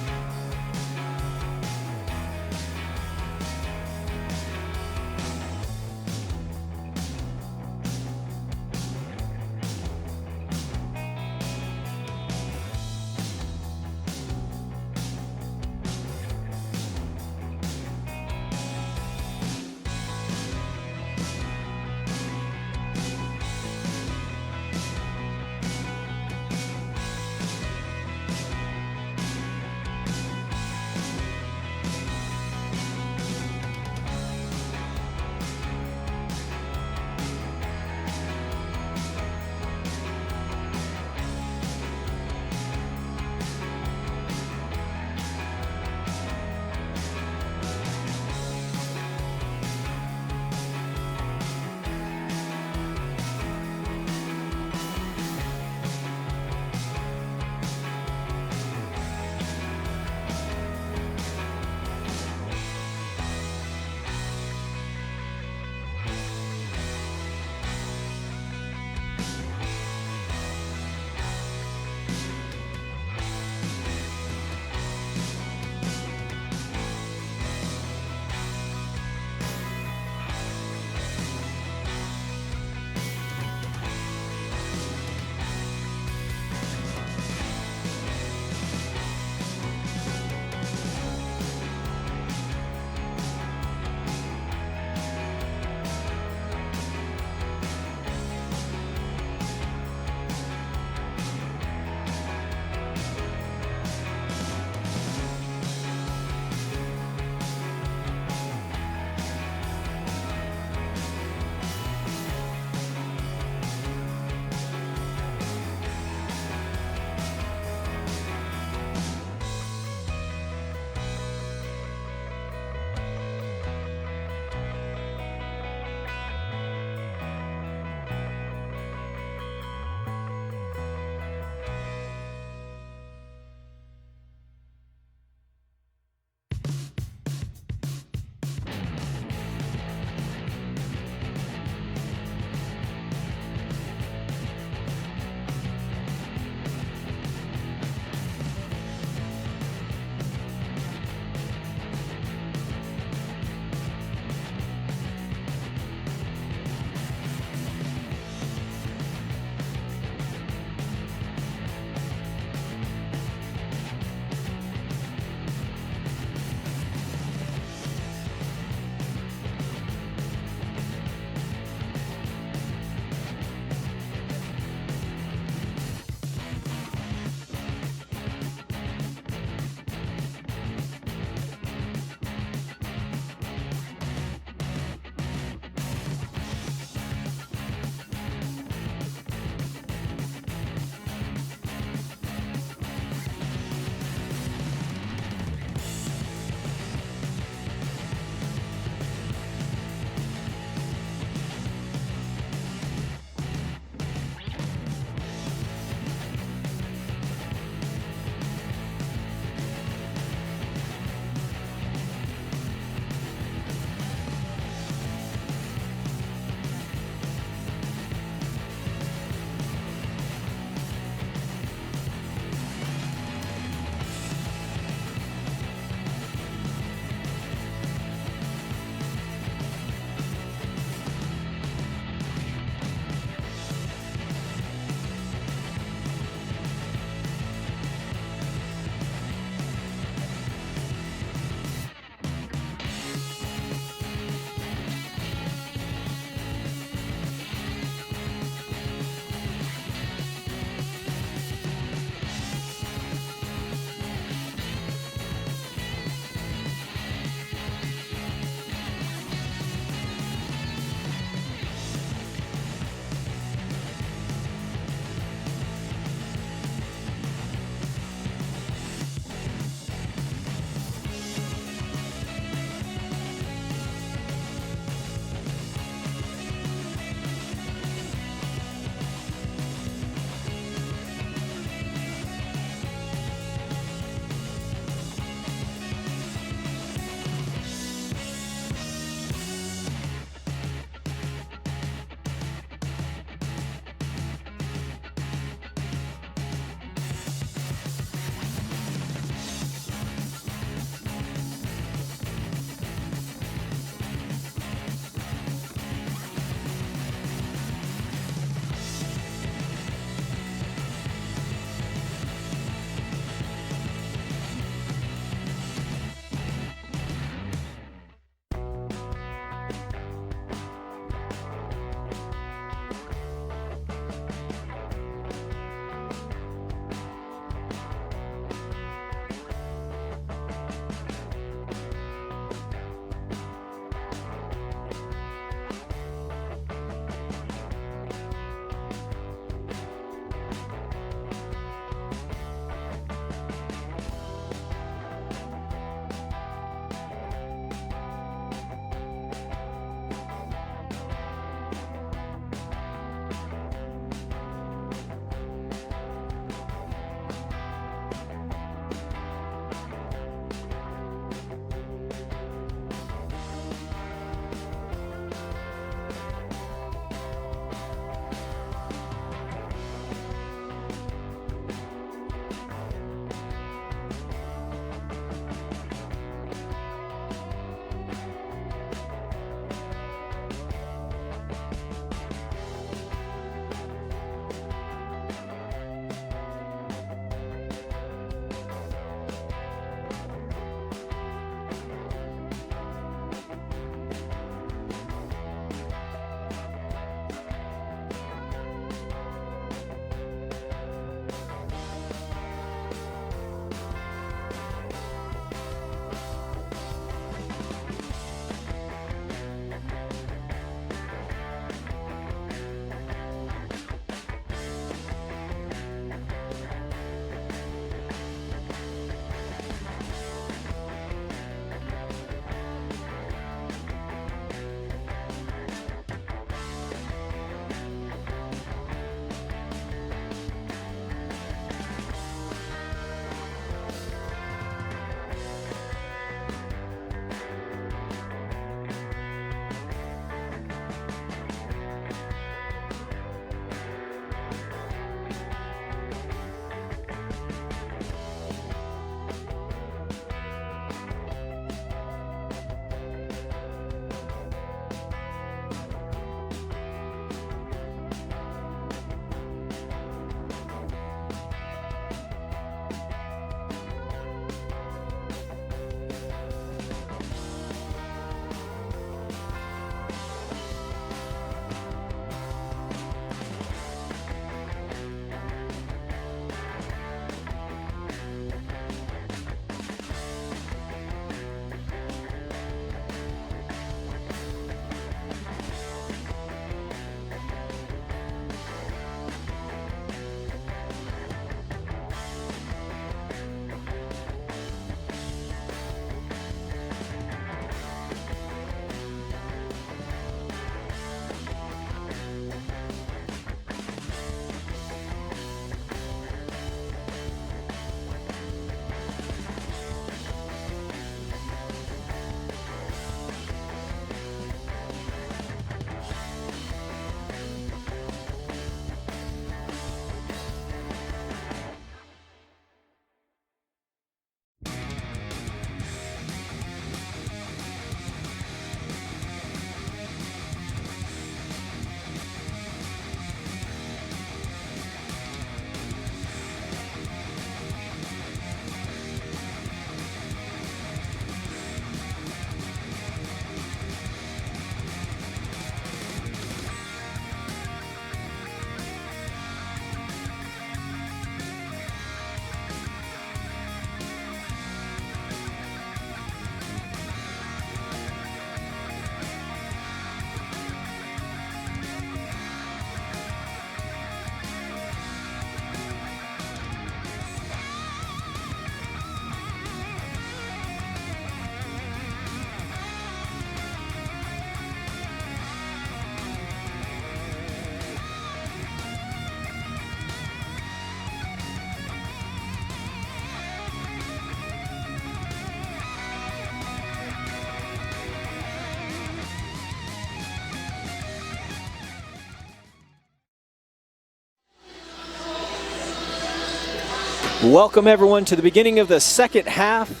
Welcome everyone to the beginning of the second half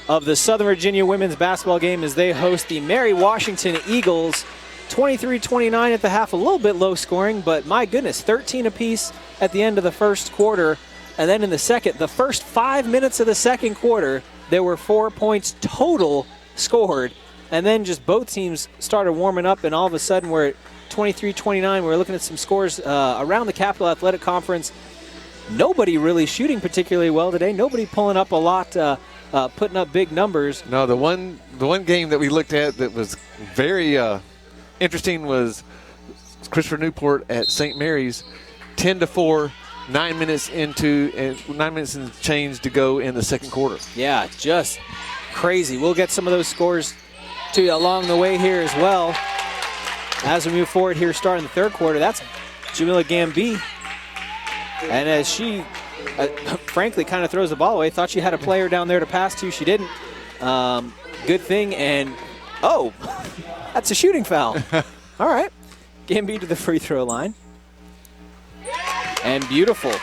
of the Southern Virginia women's basketball game as they host the Mary Washington Eagles. 23-29 at the half, a little bit low scoring, but my goodness, 13 apiece at the end of the first quarter. And then in the second, the first 5 minutes of the second quarter, there were 4 points total scored. And then just both teams started warming up, and all of a sudden we're at 23-29. We're looking at some scores around the Capital Athletic Conference. Nobody really shooting particularly well today. Nobody pulling up a lot, putting up big numbers. No, the one game that we looked at that was very interesting was Christopher Newport at St. Mary's, 10-4, 9 minutes into, and 9 minutes and change to go in the second quarter. Yeah, just crazy. We'll get some of those scores to you along the way here as well. As we move forward here, starting the third quarter, that's Jamila Gamby. And as she, frankly, kind of throws the ball away, thought she had a player down there to pass to. She didn't. Good thing, and oh, that's a shooting foul. All right. Gamby to the free throw line. And beautiful.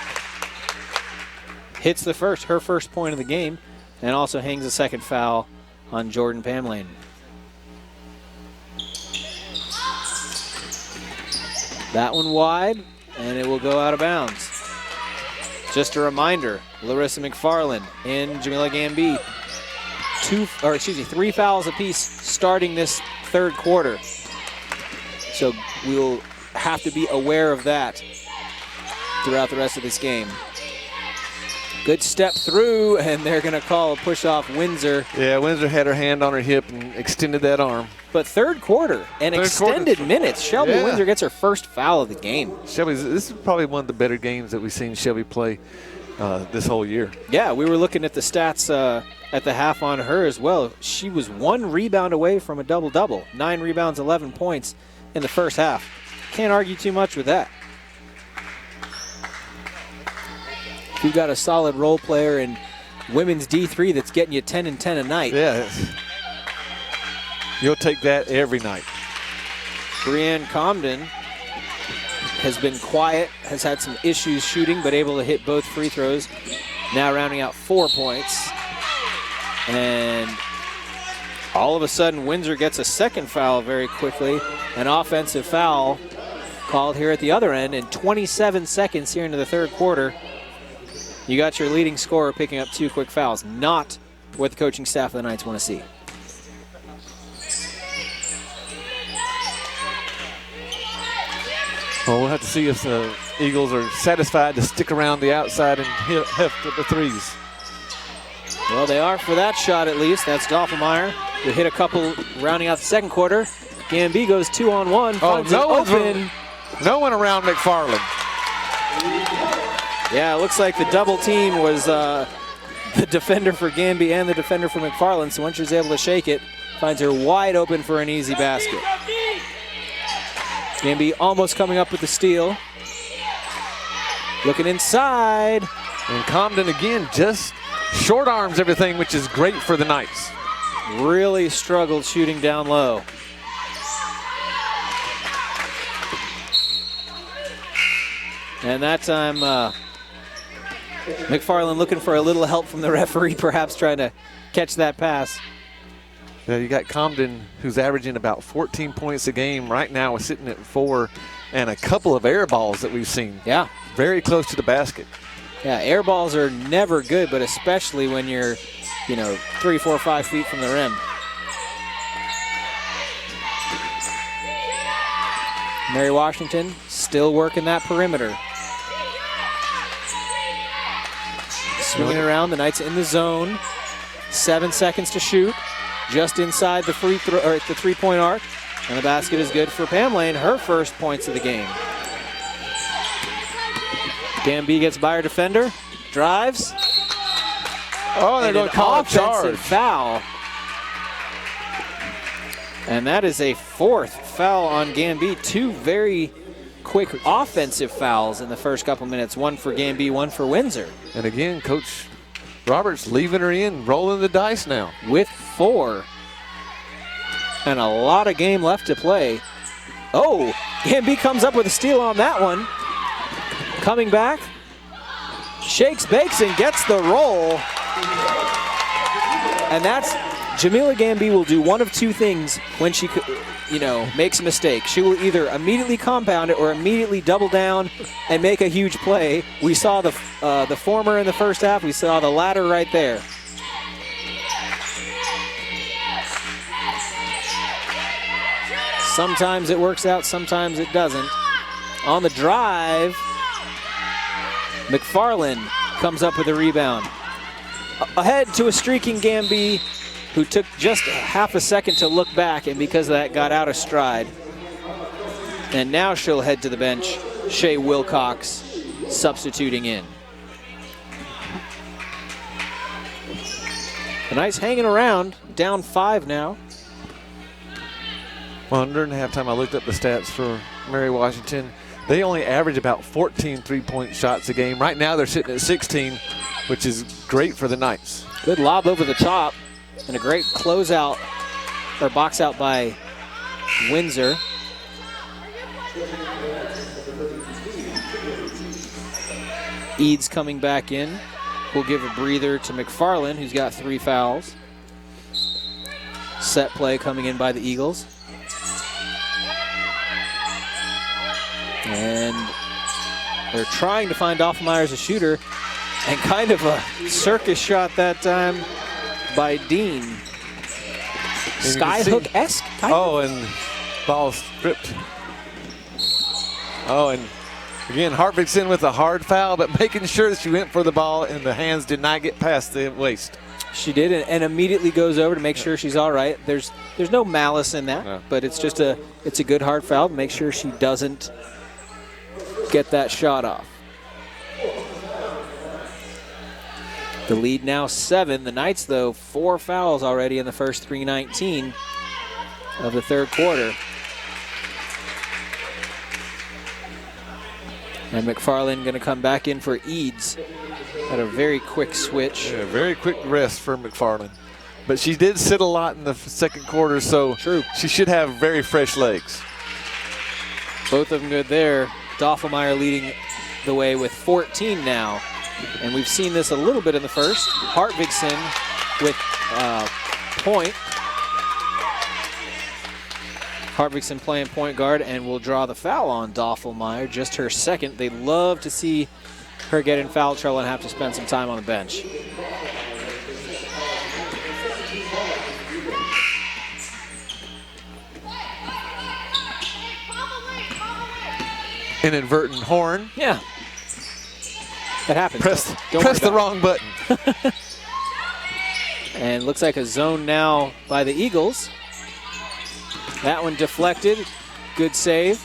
Hits her first point of the game, and also hangs a second foul on Jordan Pamlane. That one wide, and it will go out of bounds. Just a reminder, Larissa McFarland and Jamila Gamby, 3 fouls apiece starting this third quarter. So we'll have to be aware of that throughout the rest of this game. Good step through, and they're going to call a push off Windsor. Yeah, Windsor had her hand on her hip and extended that arm. But third quarter and extended minutes. Shelby Windsor gets her first foul of the game. This is probably one of the better games that we've seen Shelby play this whole year. Yeah, we were looking at the stats at the half on her as well. She was 1 rebound away from a double-double. 9 rebounds, 11 points in the first half. Can't argue too much with that. If you've got a solid role player in women's D3 that's getting you 10 and 10 a night. Yeah, you'll take that every night. Brianne Comden has been quiet, has had some issues shooting, but able to hit both free throws. Now rounding out 4 points. And all of a sudden, Windsor gets a second foul very quickly. An offensive foul called here at the other end in 27 seconds here into the third quarter. You got your leading scorer picking up 2 quick fouls. Not what the coaching staff of the Knights want to see. Well, we'll have to see if the Eagles are satisfied to stick around the outside and heft at the threes. Well, they are for that shot at least. That's Doppelmayr, who hit a couple rounding out the second quarter. Gamby goes 2-on-1. No one around McFarland. Yeah, it looks like the double team was the defender for Gamby and the defender for McFarland. So once she's able to shake it, finds her wide open for an easy basket. Gamby almost coming up with the steal. Looking inside. And Comden again just short arms everything, which is great for the Knights. Really struggled shooting down low. And that time, McFarland looking for a little help from the referee, perhaps trying to catch that pass. Yeah, you got Comden, who's averaging about 14 points a game right now, is sitting at 4, and a couple of air balls that we've seen. Yeah. Very close to the basket. Yeah, air balls are never good, but especially when you're, 3, 4, 5 feet from the rim. Mary Washington still working that perimeter. Swinging around, the Knights in the zone. 7 seconds to shoot. Just inside the free throw, or the 3-point arc. And the basket is good for Pamlane, her first points of the game. Gamby gets by her defender, drives. Oh, they're going to call a charge. Foul. And that is a 4th foul on Gamby. 2 very quick offensive fouls in the first couple minutes. 1 for Gamby, 1 for Windsor. And again, Coach Roberts leaving her in, rolling the dice now. With 4. And a lot of game left to play. Oh, Gamby comes up with a steal on that one. Coming back. Shakes, bakes, and gets the roll. And that's, Jamila Gamby will do one of two things when she, makes a mistake. She will either immediately compound it or immediately double down and make a huge play. We saw the former in the first half. We saw the latter right there. Sometimes it works out, sometimes it doesn't. On the drive, McFarland comes up with a rebound. Ahead to a streaking Gamby, who took just half a second to look back, and because of that got out of stride. And now she'll head to the bench. Shea Wilcox substituting in. The Knights hanging around, down 5 now. Well, during halftime, I looked up the stats for Mary Washington. They only average about 14 three-point shots a game. Right now, they're sitting at 16, which is great for the Knights. Good lob over the top, and a great closeout, or box out by Windsor. Eads coming back in. We'll give a breather to McFarland, who's got 3 fouls. Set play coming in by the Eagles. And they're trying to find Doffenmeyer as a shooter, and kind of a circus shot that time by Dean. Skyhook-esque. Oh, and ball stripped. Oh, and again, Hartvigsson with a hard foul, but making sure that she went for the ball and the hands did not get past the waist. She did, and immediately goes over to make sure she's all right. There's no malice in that, no. But it's just a good hard foul to make sure she doesn't get that shot off. The lead now 7. The Knights, though, 4 fouls already in the first 3:19 of the third quarter. And McFarland going to come back in for Eads. Had a very quick switch. Yeah, very quick rest for McFarland. But she did sit a lot in the second quarter, so True. She should have very fresh legs. Both of them good there. Doffenmeyer leading the way with 14 now. And we've seen this a little bit in the first. Hartvigsson with point. Hartvigsson playing point guard and will draw the foul on Doffenmeyer, just her second. They love to see her get in foul trouble and have to spend some time on the bench. Inadvertent horn. Yeah. That happens. Press the wrong button. And looks like a zone now by the Eagles. That one deflected. Good save.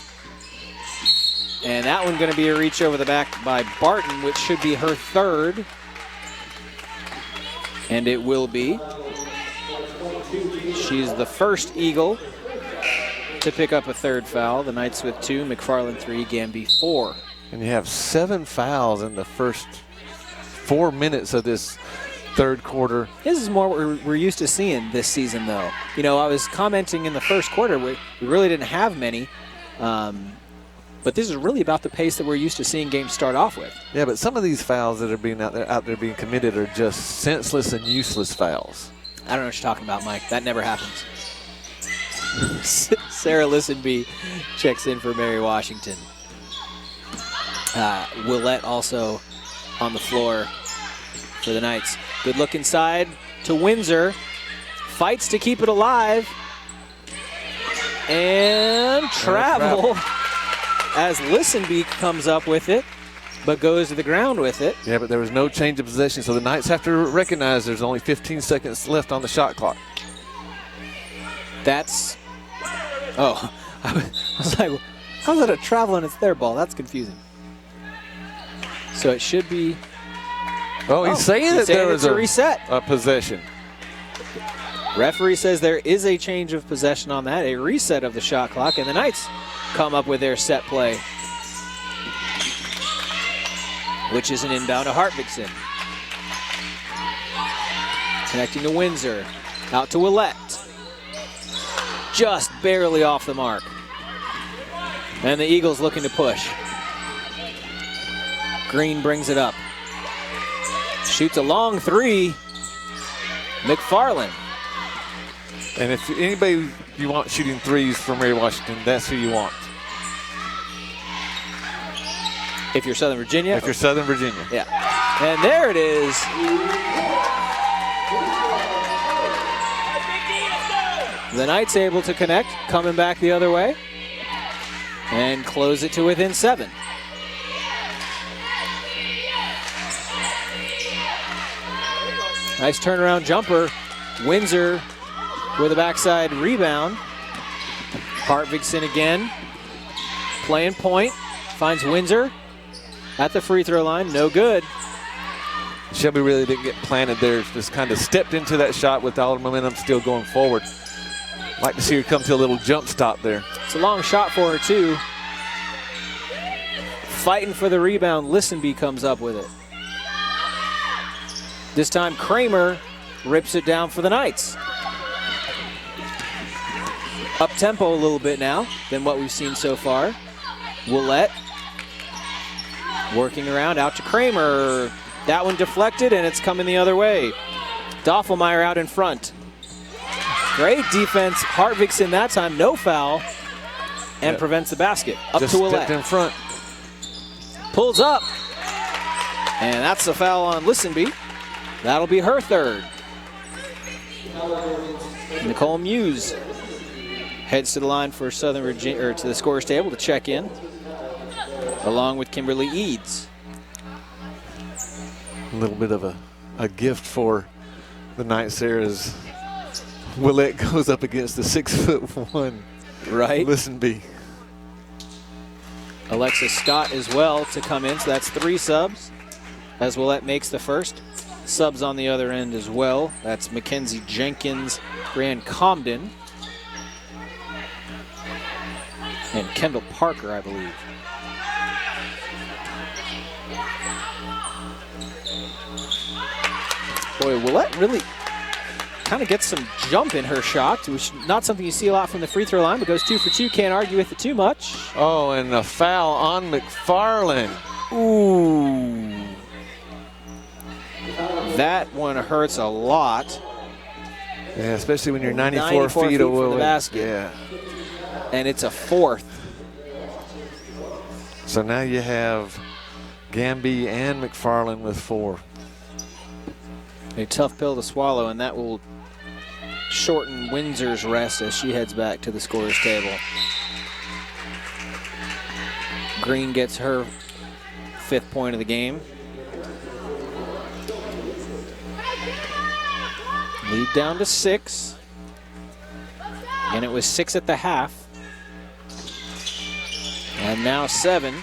And that one going to be a reach over the back by Barton, which should be her third. And it will be. She's the first Eagle to pick up a third foul. The Knights with 2, McFarland 3, Gamby 4. And you have 7 fouls in the first 4 minutes of this third quarter. This is more what we're used to seeing this season, though. I was commenting in the first quarter, we really didn't have many. But this is really about the pace that we're used to seeing games start off with. Yeah, but some of these fouls that are being out there being committed are just senseless and useless fouls. I don't know what you're talking about, Mike. That never happens. Sarah Listenby checks in for Mary Washington. Willette also on the floor for the Knights. Good look inside to Windsor. Fights to keep it alive. And travel as Listenby comes up with it, but goes to the ground with it. Yeah, but there was no change of possession, so the Knights have to recognize there's only 15 seconds left on the shot clock. That's, I was like, how's it a travel and it's their ball? That's confusing. So it should be. Oh, he's saying that there was a reset. A possession. Referee says there is a change of possession on that, a reset of the shot clock, and the Knights come up with their set play, which is an inbound to Hartvigsson. Connecting to Windsor, out to Willette. Just barely off the mark. And the Eagles looking to push. Green brings it up. Shoots a long three. McFarland. And if anybody you want shooting threes for Mary Washington, that's who you want. If you're Southern Virginia? If you're Southern Virginia. Yeah. And there it is. The Knights able to connect, coming back the other way, and close it to within 7. Nice turnaround jumper. Windsor with a backside rebound. Hartvigsen again, playing point, finds Windsor at the free throw line, no good. Shelby really didn't get planted there, just kind of stepped into that shot with all the momentum still going forward. Like to see her come to a little jump stop there. It's a long shot for her too. Fighting for the rebound, Listenby comes up with it. This time Kramer rips it down for the Knights. Up tempo a little bit now than what we've seen so far. Willett working around out to Kramer. That one deflected and it's coming the other way. Doffelmeyer out in front. Great defense. Hartvigsen that time, no foul, and prevents the basket. Up just to Willett. stepped in front. Pulls up. And that's the foul on Listenby. That'll be her third. Nicole Muse heads to the line for Southern Virginia, or to the scorer's table to check in, along with Kimberly Eads. A little bit of a gift for the Knights there as Willett goes up against the 6'1" Right. Listenby. Alexa Scott as well to come in, so that's 3 subs, as Willett makes the first. Subs on the other end as well. That's Mackenzie Jenkins, Brianne Comden, and Kendall Parker, I believe. Boy, Willett really kind of gets some jump in her shot, which is not something you see a lot from the free throw line, but goes 2 for 2. Can't argue with it too much. Oh, and a foul on McFarland. Ooh. That one hurts a lot. Yeah, especially when you're 94 feet from the basket. Yeah. And it's a 4th. So now you have Gamby and McFarland with 4. A tough pill to swallow, and that will shorten Windsor's rest as she heads back to the scorer's table. Green gets her 5th point of the game. Lead down to 6. And it was 6 at the half. And now 7.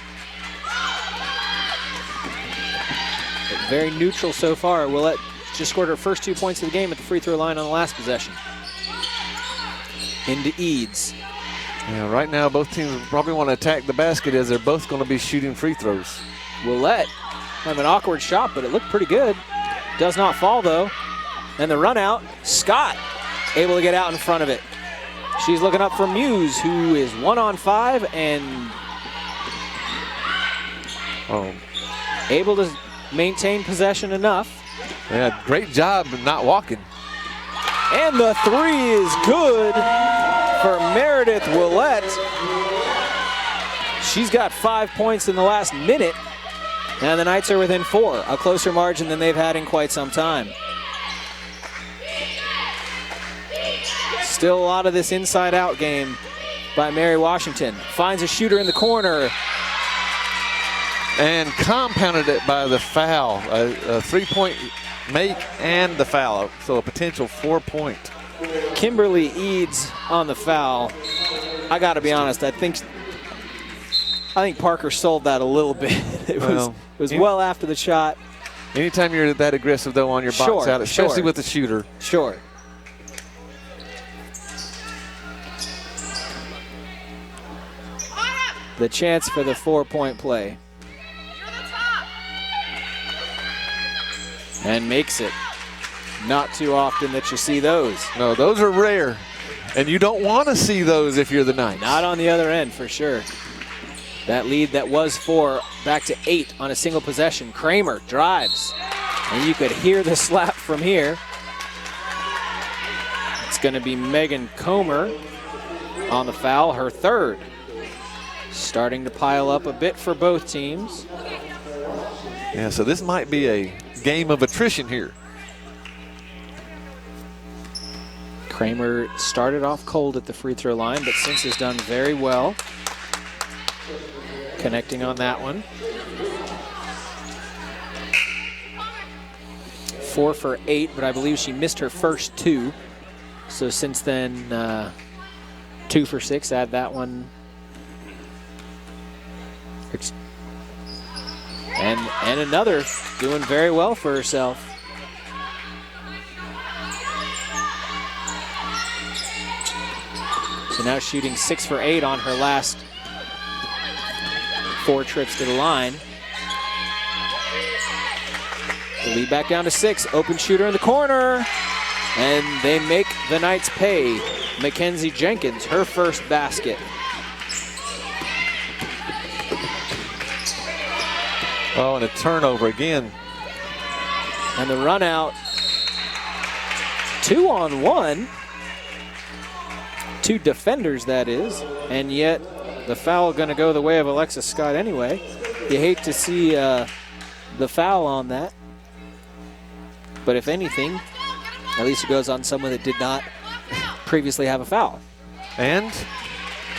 But very neutral so far. Willett just scored her first 2 points of the game at the free throw line on the last possession. Into Eads. Yeah, right now both teams probably want to attack the basket as they're both going to be shooting free throws. Willett have an awkward shot, but it looked pretty good. Does not fall though. And the run out, Scott able to get out in front of it. She's looking up for Muse, who is 1 on 5 and able to maintain possession enough. Yeah, great job of not walking. And the 3 is good for Meredith Willett. She's got 5 points in the last minute, and the Knights are within 4, a closer margin than they've had in quite some time. Still a lot of this inside-out game by Mary Washington. Finds a shooter in the corner. And compounded it by the foul. A 3-point make and the foul. So a potential 4-point. Kimberly Eads on the foul. I got to be honest, I think Parker sold that a little bit. It was well after the shot. Anytime you're that aggressive, though, on your box out, especially with the shooter. Sure. The chance for the 4-point play. And makes it. Not too often that you see those. No, those are rare. And you don't want to see those if you're the Knights. Not on the other end, for sure. That lead that was 4 back to 8 on a single possession. Kramer drives. And you could hear the slap from here. It's going to be Megan Comer on the foul, her third. Starting to pile up a bit for both teams. Yeah, so this might be a game of attrition here. Kramer started off cold at the free throw line, but since has done very well. Connecting on that one. 4 for 8, but I believe she missed her first 2. So since then, 2 for 6, add that one. And another doing very well for herself. So now shooting 6 for 8 on her last 4 trips to the line. The lead back down to 6. Open shooter in the corner. And they make the Knights pay. Mackenzie Jenkins, her first basket. Oh, and a turnover again. And the run out. 2-on-1. 2 defenders, that is. And yet the foul going to go the way of Alexis Scott anyway. You hate to see the foul on that. But if anything, at least it goes on someone that did not previously have a foul. And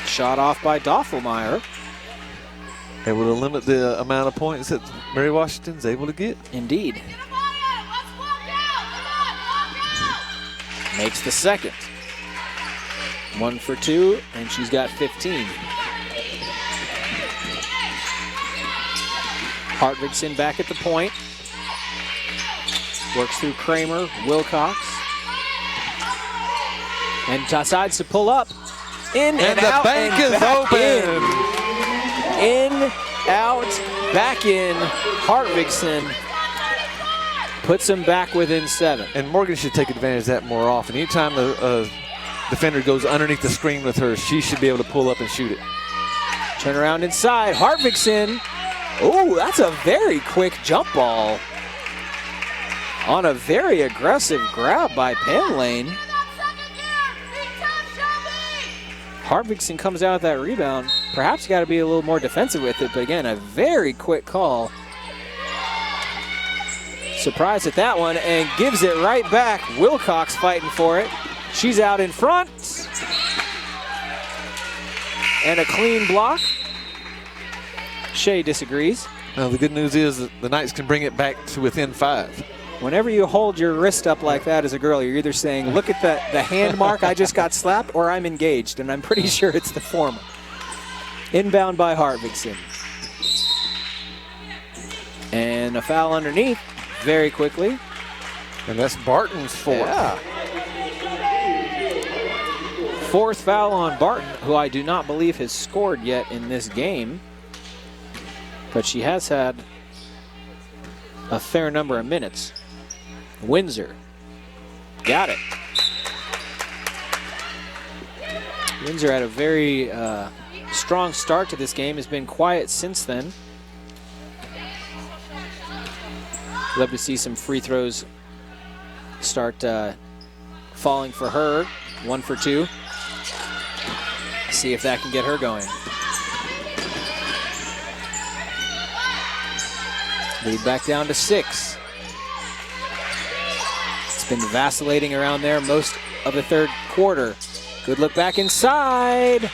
shot off by Doffelmeyer. Able to limit the amount of points that Mary Washington's able to get. Indeed. Makes the second. 1 for 2, and she's got 15. Hartwigson back at the point. Works through Kramer, Wilcox. And decides to pull up. In and out. The bank is open. In, out, back in. Hartwigson puts him back within 7. And Morgan should take advantage of that more often. Anytime a defender goes underneath the screen with her, she should be able to pull up and shoot it. Turn around inside. Hartwigson. Oh, that's a very quick jump ball. On a very aggressive grab by Panlane. Hartwigson comes out with that rebound. Perhaps got to be a little more defensive with it, but again, a very quick call. Surprised at that one and gives it right back. Wilcox fighting for it. She's out in front. And a clean block. Shea disagrees. Well, the good news is that the Knights can bring it back to within 5. Whenever you hold your wrist up like that as a girl, you're either saying, look at the hand mark, I just got slapped, or I'm engaged, and I'm pretty sure it's the former. Inbound by Hartwigson. And a foul underneath very quickly. And that's Barton's 4th. Yeah. 4th foul on Barton, who I do not believe has scored yet in this game. But she has had a fair number of minutes. Windsor. Got it. Windsor had a very strong start to this game, has been quiet since then. Love to see some free throws start falling for her. 1 for 2. See if that can get her going. Lead back down to 6. It's been vacillating around there most of the third quarter. Good look back inside.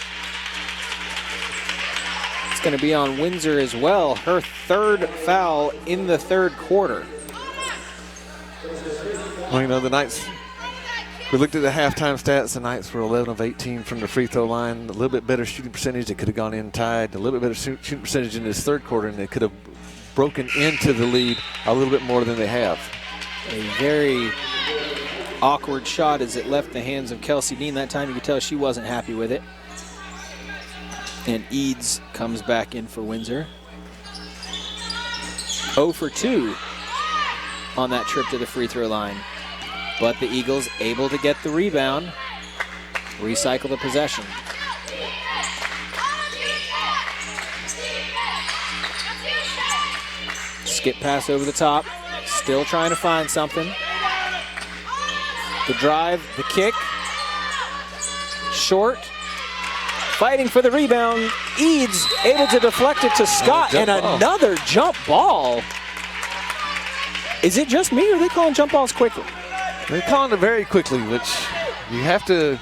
It's going to be on Windsor as well. Her 3rd foul in the third quarter. Well, you know, the Knights, we looked at the halftime stats. The Knights were 11 of 18 from the free throw line. A little bit better shooting percentage. They could have gone in tied. A little bit better shooting percentage in this third quarter, and they could have broken into the lead a little bit more than they have. A very awkward shot as it left the hands of Kelsey Dean. That time you could tell she wasn't happy with it. And Eads comes back in for Windsor. 0 for 2 on that trip to the free throw line. But the Eagles able to get the rebound, recycle the possession. Skip pass over the top. Still trying to find something. The drive, the kick. Short. Fighting for the rebound. Eads able to deflect it to Scott, and another jump ball. Is it just me, or are they calling jump balls quickly? They're calling it very quickly, which you have to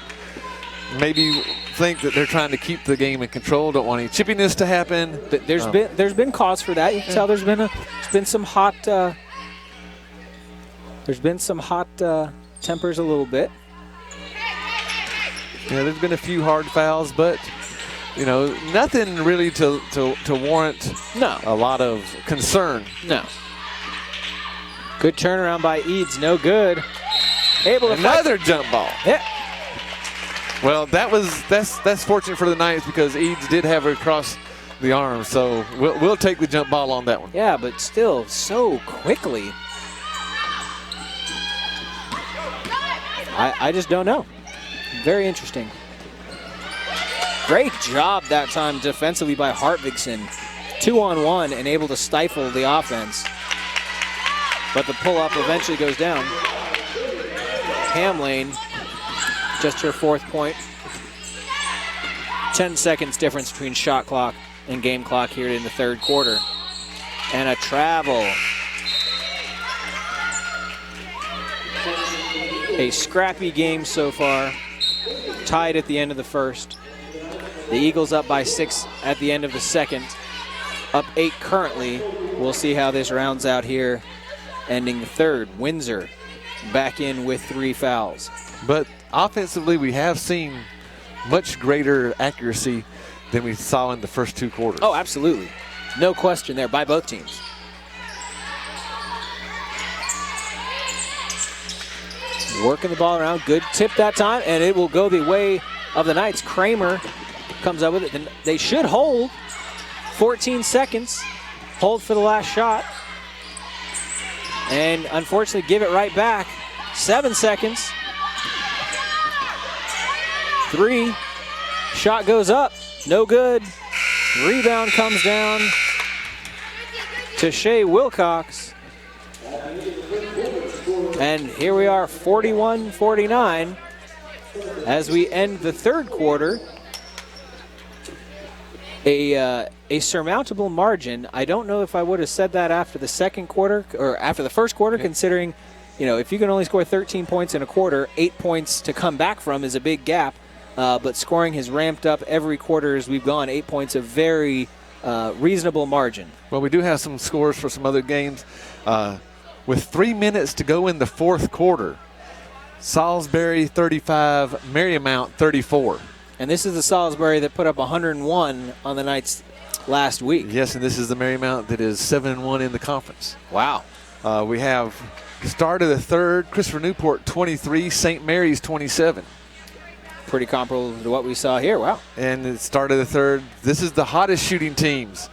maybe think that they're trying to keep the game in control. Don't want any chippiness to happen. There's been cause for that. You can tell there's been some hot tempers a little bit. Yeah, there's been a few hard fouls, but nothing really to warrant a lot of concern. No. Good turnaround by Eads, no good. Able to another jump ball. Yeah. Well, that's fortunate for the Knights because Eads did have her across the arm, so we'll take the jump ball on that one. Yeah, but still so quickly. I just don't know. Very interesting. Great job that time defensively by Hartvigsen. 2-on-1 and able to stifle the offense. But the pull-up eventually goes down. Hamlin, just her 4th point. 10 seconds difference between shot clock and game clock here in the 3rd quarter. And a travel. A scrappy game so far. Tied at the end of the 1st. The Eagles up by 6 at the end of the 2nd. Up 8 currently. We'll see how this rounds out here. Ending the 3rd. Windsor back in with 3 fouls. But offensively, we have seen much greater accuracy than we saw in the first 2 quarters. Oh, absolutely. No question there by both teams. Working the ball around. Good tip that time, and it will go the way of the Knights. Kramer comes up with it. They should hold. 14 seconds. Hold for the last shot. And unfortunately give it right back. 7 seconds. 3. Shot goes up. No good. Rebound comes down to Shea Wilcox. And here we are, 41-49 as we end the 3rd quarter. A surmountable margin. I don't know if I would have said that after the 2nd quarter or after the 1st quarter, considering, if you can only score 13 points in a quarter, 8 points to come back from is a big gap. But scoring has ramped up every quarter as we've gone. 8 points, a very reasonable margin. Well, we do have some scores for some other games. With 3 minutes to go in the 4th quarter, Salisbury 35, Marymount 34. And this is the Salisbury that put up 101 on the Knights last week. Yes, and this is the Marymount that is 7-1 in the conference. Wow. We have start of the 3rd, Christopher Newport 23, St. Mary's 27. Pretty comparable to what we saw here. Wow. And the start of the 3rd, this is the hottest shooting teams.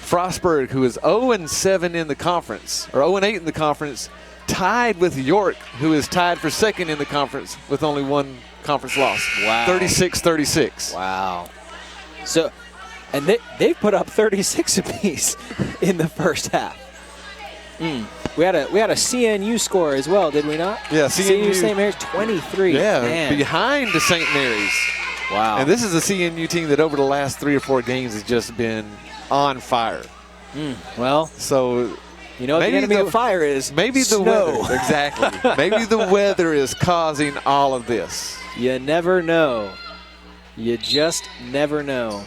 Frostburg, who is 0-7 in the conference, or 0-8 in the conference, tied with York, who is tied for 2nd in the conference with only 1 conference loss. Wow. 36-36. Wow. So, and they've put up 36 apiece in the first half. We had a CNU score as well, did we not? Yeah, CNU St. Mary's 23. Yeah, man. behind the St. Mary's. Wow. And this is a CNU team that over the last 3 or 4 games has just been on fire. Well, so the enemy of fire is maybe snow. The weather. Exactly. Maybe the weather is causing all of this. You never know. You just never know.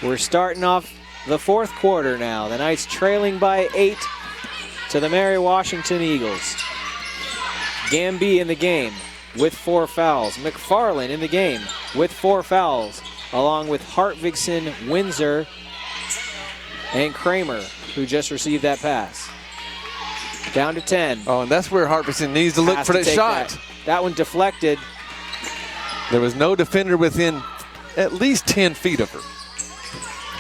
We're starting off the 4th quarter now. The Knights trailing by 8 to the Mary Washington Eagles. Gamby in the game with 4 fouls. McFarland in the game with 4 fouls, along with Hartvigsen, Windsor, and Kramer, who just received that pass. Down to 10. Oh, and that's where Hartvigsen needs to look for that shot. That one deflected. There was no defender within at least 10 feet of her.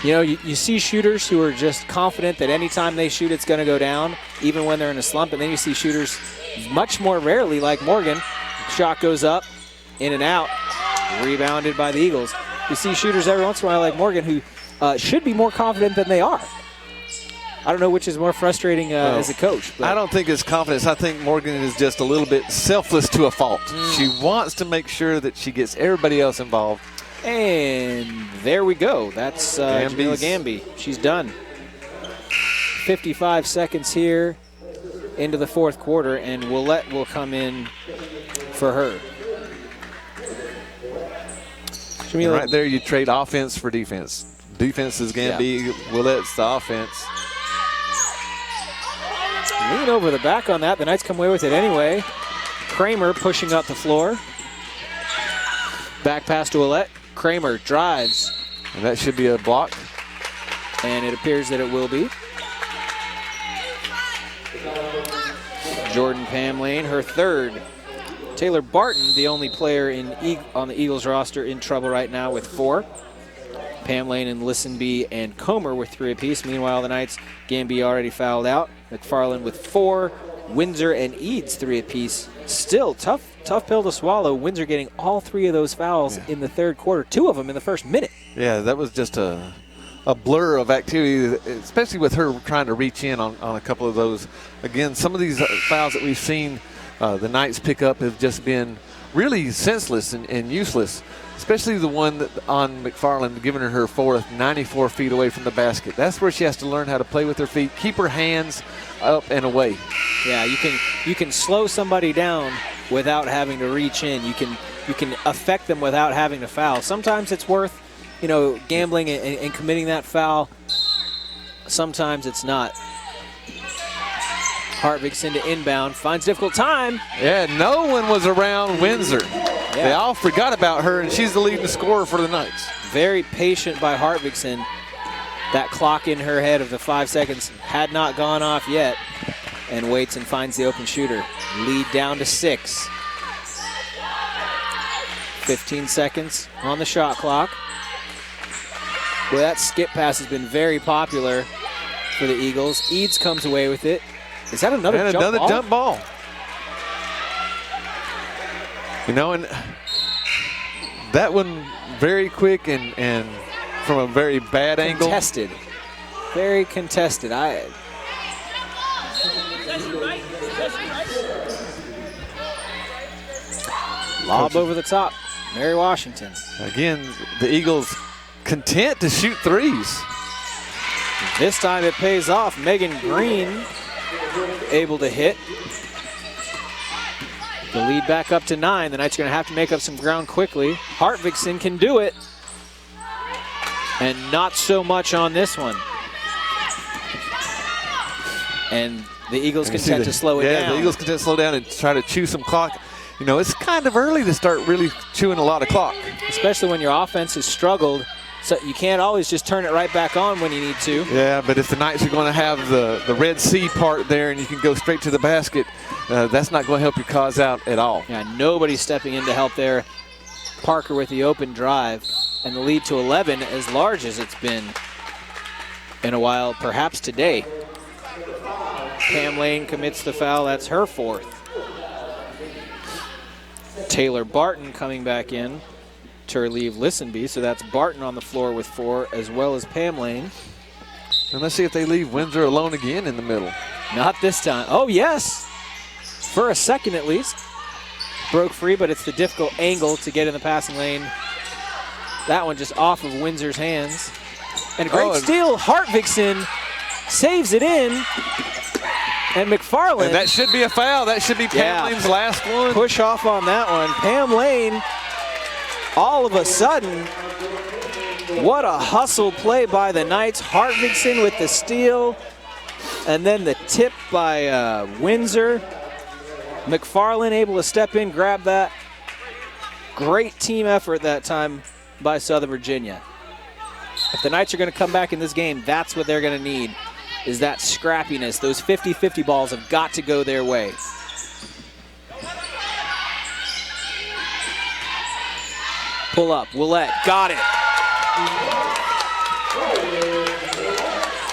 You see shooters who are just confident that anytime they shoot, it's going to go down, even when they're in a slump. And then you see shooters much more rarely, like Morgan. Shot goes up, in and out, rebounded by the Eagles. You see shooters every once in a while, like Morgan, who should be more confident than they are. I don't know which is more frustrating as a coach. I don't think it's confidence. I think Morgan is just a little bit selfless to a fault. She wants to make sure that she gets everybody else involved. And there we go. That's Jamila Gamby. She's done. 55 seconds here into the fourth quarter, and Willette will come in for her. Jamila, right there, you trade offense for defense. Defense is Gamby, Willette's the offense. lean over the back on that. The Knights come away with it anyway. Kramer pushing up the floor. Back pass to Willette. Kramer drives. And that should be a block. And it appears that it will be. Jordan Pamlane, her third. Taylor Barton, the only player on the Eagles roster in trouble right now with 4. Pamlane and Listenby and Comer with 3 apiece. Meanwhile, the Knights, Gamby already fouled out. McFarland with 4. Windsor and Eads 3 apiece. Still tough pill to swallow. Windsor getting all 3 of those fouls in the third quarter. 2 of them in the first minute. Yeah, that was just a blur of activity, especially with her trying to reach in on a couple of those. Again, some of these fouls that we've seen the Knights pick up have just been really senseless and useless, especially the one on McFarland, giving her 4th, 94 feet away from the basket. That's where she has to learn how to play with her feet, keep her hands up and away. Yeah, you can slow somebody down without having to reach in. You can affect them without having to foul. Sometimes it's worth, gambling and committing that foul. Sometimes it's not. Hartvigsson to inbound, finds difficult time. Yeah, no one was around Windsor. Yeah. They all forgot about her, and she's the leading scorer for the Knights. Very patient by Hartvigsson. That clock in her head of the 5 seconds had not gone off yet, and waits and finds the open shooter. Lead down to 6. 15 seconds on the shot clock. Boy, that skip pass has been very popular for the Eagles. Eads comes away with it. Is that another jump ball? And that one very quick and from a very bad angle. Contested. Very contested. Lob over the top. Mary Washington. Again, the Eagles content to shoot threes. This time it pays off. Megan Green able to hit. The lead back up to 9. The Knights are going to have to make up some ground quickly. Hartvigsson can do it. And not so much on this one. And the Eagles content to slow it down. Yeah, the Eagles content to slow down and try to chew some clock. It's kind of early to start really chewing a lot of clock. Especially when your offense has struggled. So you can't always just turn it right back on when you need to. Yeah, but if the Knights are going to have the Red Sea part there and you can go straight to the basket, that's not going to help your cause out at all. Yeah, nobody's stepping in to help there. Parker with the open drive. And the lead to 11, as large as it's been in a while, perhaps today. Pamlane commits the foul. That's her 4th. Taylor Barton coming back in to relieve Listenby. So that's Barton on the floor with 4, as well as Pamlane. And let's see if they leave Windsor alone again in the middle. Not this time. Oh, yes. For a second at least. Broke free, but it's the difficult angle to get in the passing lane. That one just off of Windsor's hands. And a great steal. Hartvigsson saves it in. And McFarland. And that should be a foul. That should be Pamlane's last one. Push off on that one. Pamlane, all of a sudden, what a hustle play by the Knights. Hartvigsson with the steal. And then the tip by Windsor. McFarland able to step in, grab that. Great team effort that time by Southern Virginia. If the Knights are going to come back in this game, that's what they're going to need, is that scrappiness. Those 50-50 balls have got to go their way. Pull up, Willette, got it.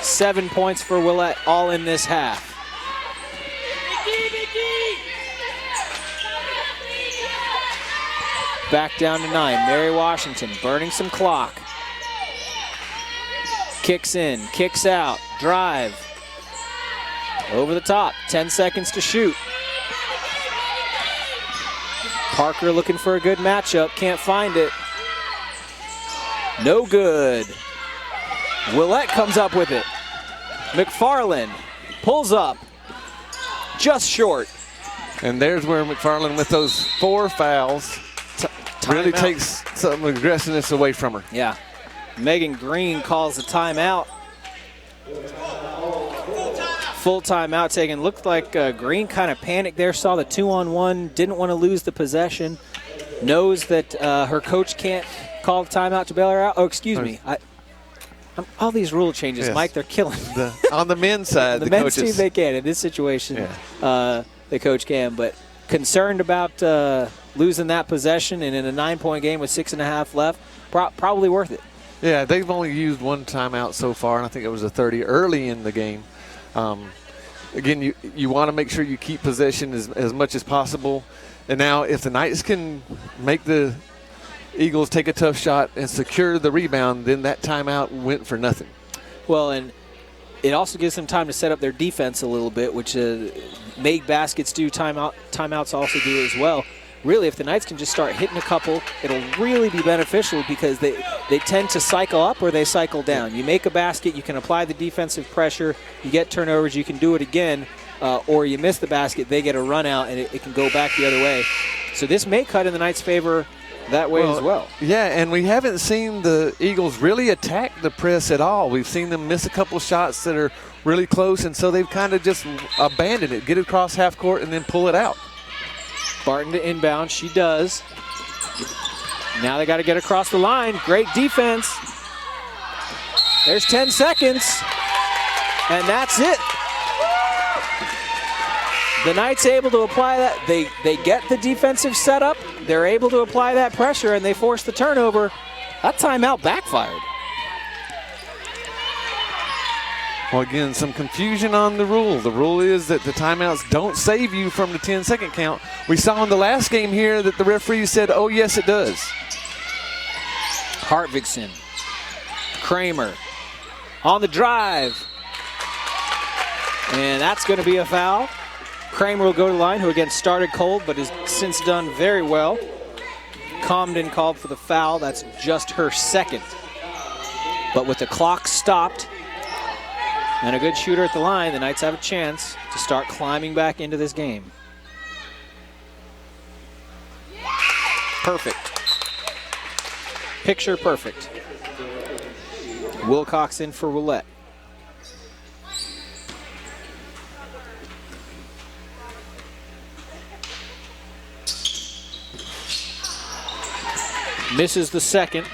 7 points for Willette, all in this half. Back down to 9. Mary Washington burning some clock. Kicks in, kicks out, drive. Over the top, 10 seconds to shoot. Parker looking for a good matchup, can't find it. No good. Willett comes up with it. McFarland pulls up, just short. And there's where McFarland, with those 4 fouls, really takes some aggressiveness away from her. Yeah. Megan Green calls a timeout. Full timeout taken. Looked like Green kind of panicked there, saw the 2-on-1, didn't want to lose the possession, knows that her coach can't call the timeout to bail her out. Oh, excuse me. All these rule changes, yes. Mike, they're killing me. On the men's side, the men's team, they can. In this situation, the coach can. But concerned about losing that possession, and in a 9-point game with 6.5 left, probably worth it. Yeah, they've only used 1 timeout so far, and I think it was a 30 early in the game. Again, you want to make sure you keep possession as much as possible. And now if the Knights can make the Eagles take a tough shot and secure the rebound, then that timeout went for nothing. Well, and it also gives them time to set up their defense a little bit, which make baskets do, timeouts also do as well. Really, if the Knights can just start hitting a couple, it'll really be beneficial because they tend to cycle up or they cycle down. You make a basket, you can apply the defensive pressure, you get turnovers, you can do it again, or you miss the basket, they get a run out, and it can go back the other way. So this may cut in the Knights' favor that way as well. Yeah, and we haven't seen the Eagles really attack the press at all. We've seen them miss a couple shots that are really close, and so they've kind of just abandoned it, get it across half court, and then pull it out. Barton to inbound, she does. Now they got to get across the line. Great defense. There's 10 seconds, and that's it. The Knights able to apply that. They get the defensive setup. They're able to apply that pressure, and they force the turnover. That timeout backfired. Well, again, some confusion on the rule. The rule is that the timeouts don't save you from the 10-second count. We saw in the last game here that the referee said, oh, yes, it does. Hartvigsen, Kramer on the drive. And that's going to be a foul. Kramer will go to the line, who again started cold but has since done very well. Comden called for the foul. That's just her second. But with the clock stopped and a good shooter at the line, the Knights have a chance to start climbing back into this game. Perfect. Picture perfect. Wilcox in for Willett. Misses the second.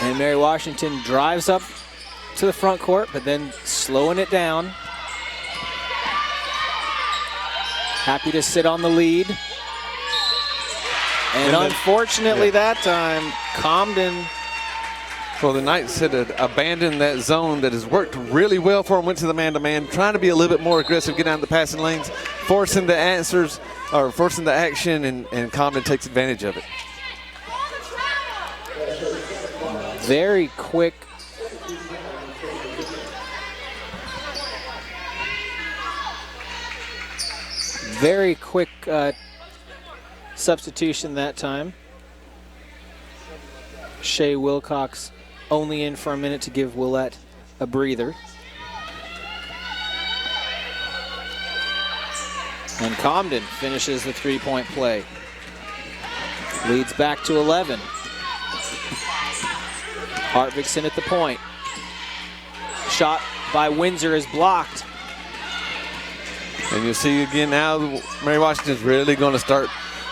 And Mary Washington drives up to the front court, but then slowing it down. Happy to sit on the lead. And unfortunately that time, Comden. Well, the Knights had abandoned that zone that has worked really well for them, went to the man-to-man, trying to be a little bit more aggressive, get down the passing lanes, forcing the answers, or forcing the action, and Comden takes advantage of it. Very quick. Very quick substitution that time. Shea Wilcox only in for a minute to give Willett a breather. And Comden finishes the three-point play. Leads back to 11. Hartvigsen at the point. Shot by Windsor is blocked. And you'll see again now Mary Washington's really going to start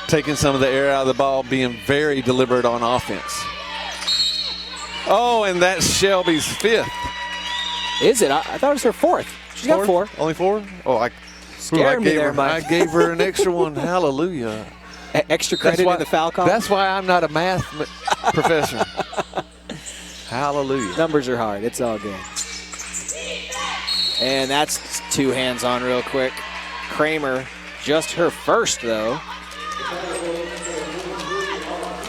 taking some of the air out of the ball, being very deliberate on offense. Oh, and that's Shelby's fifth. Is it? I thought it was her fourth. She's got four. Only four? Oh, I gave her an extra one. Hallelujah. Extra credit in the foul call? That's why I'm not a math professor. Hallelujah. Numbers are hard. It's all good. And that's two hands on real quick. Kramer, just her first, though.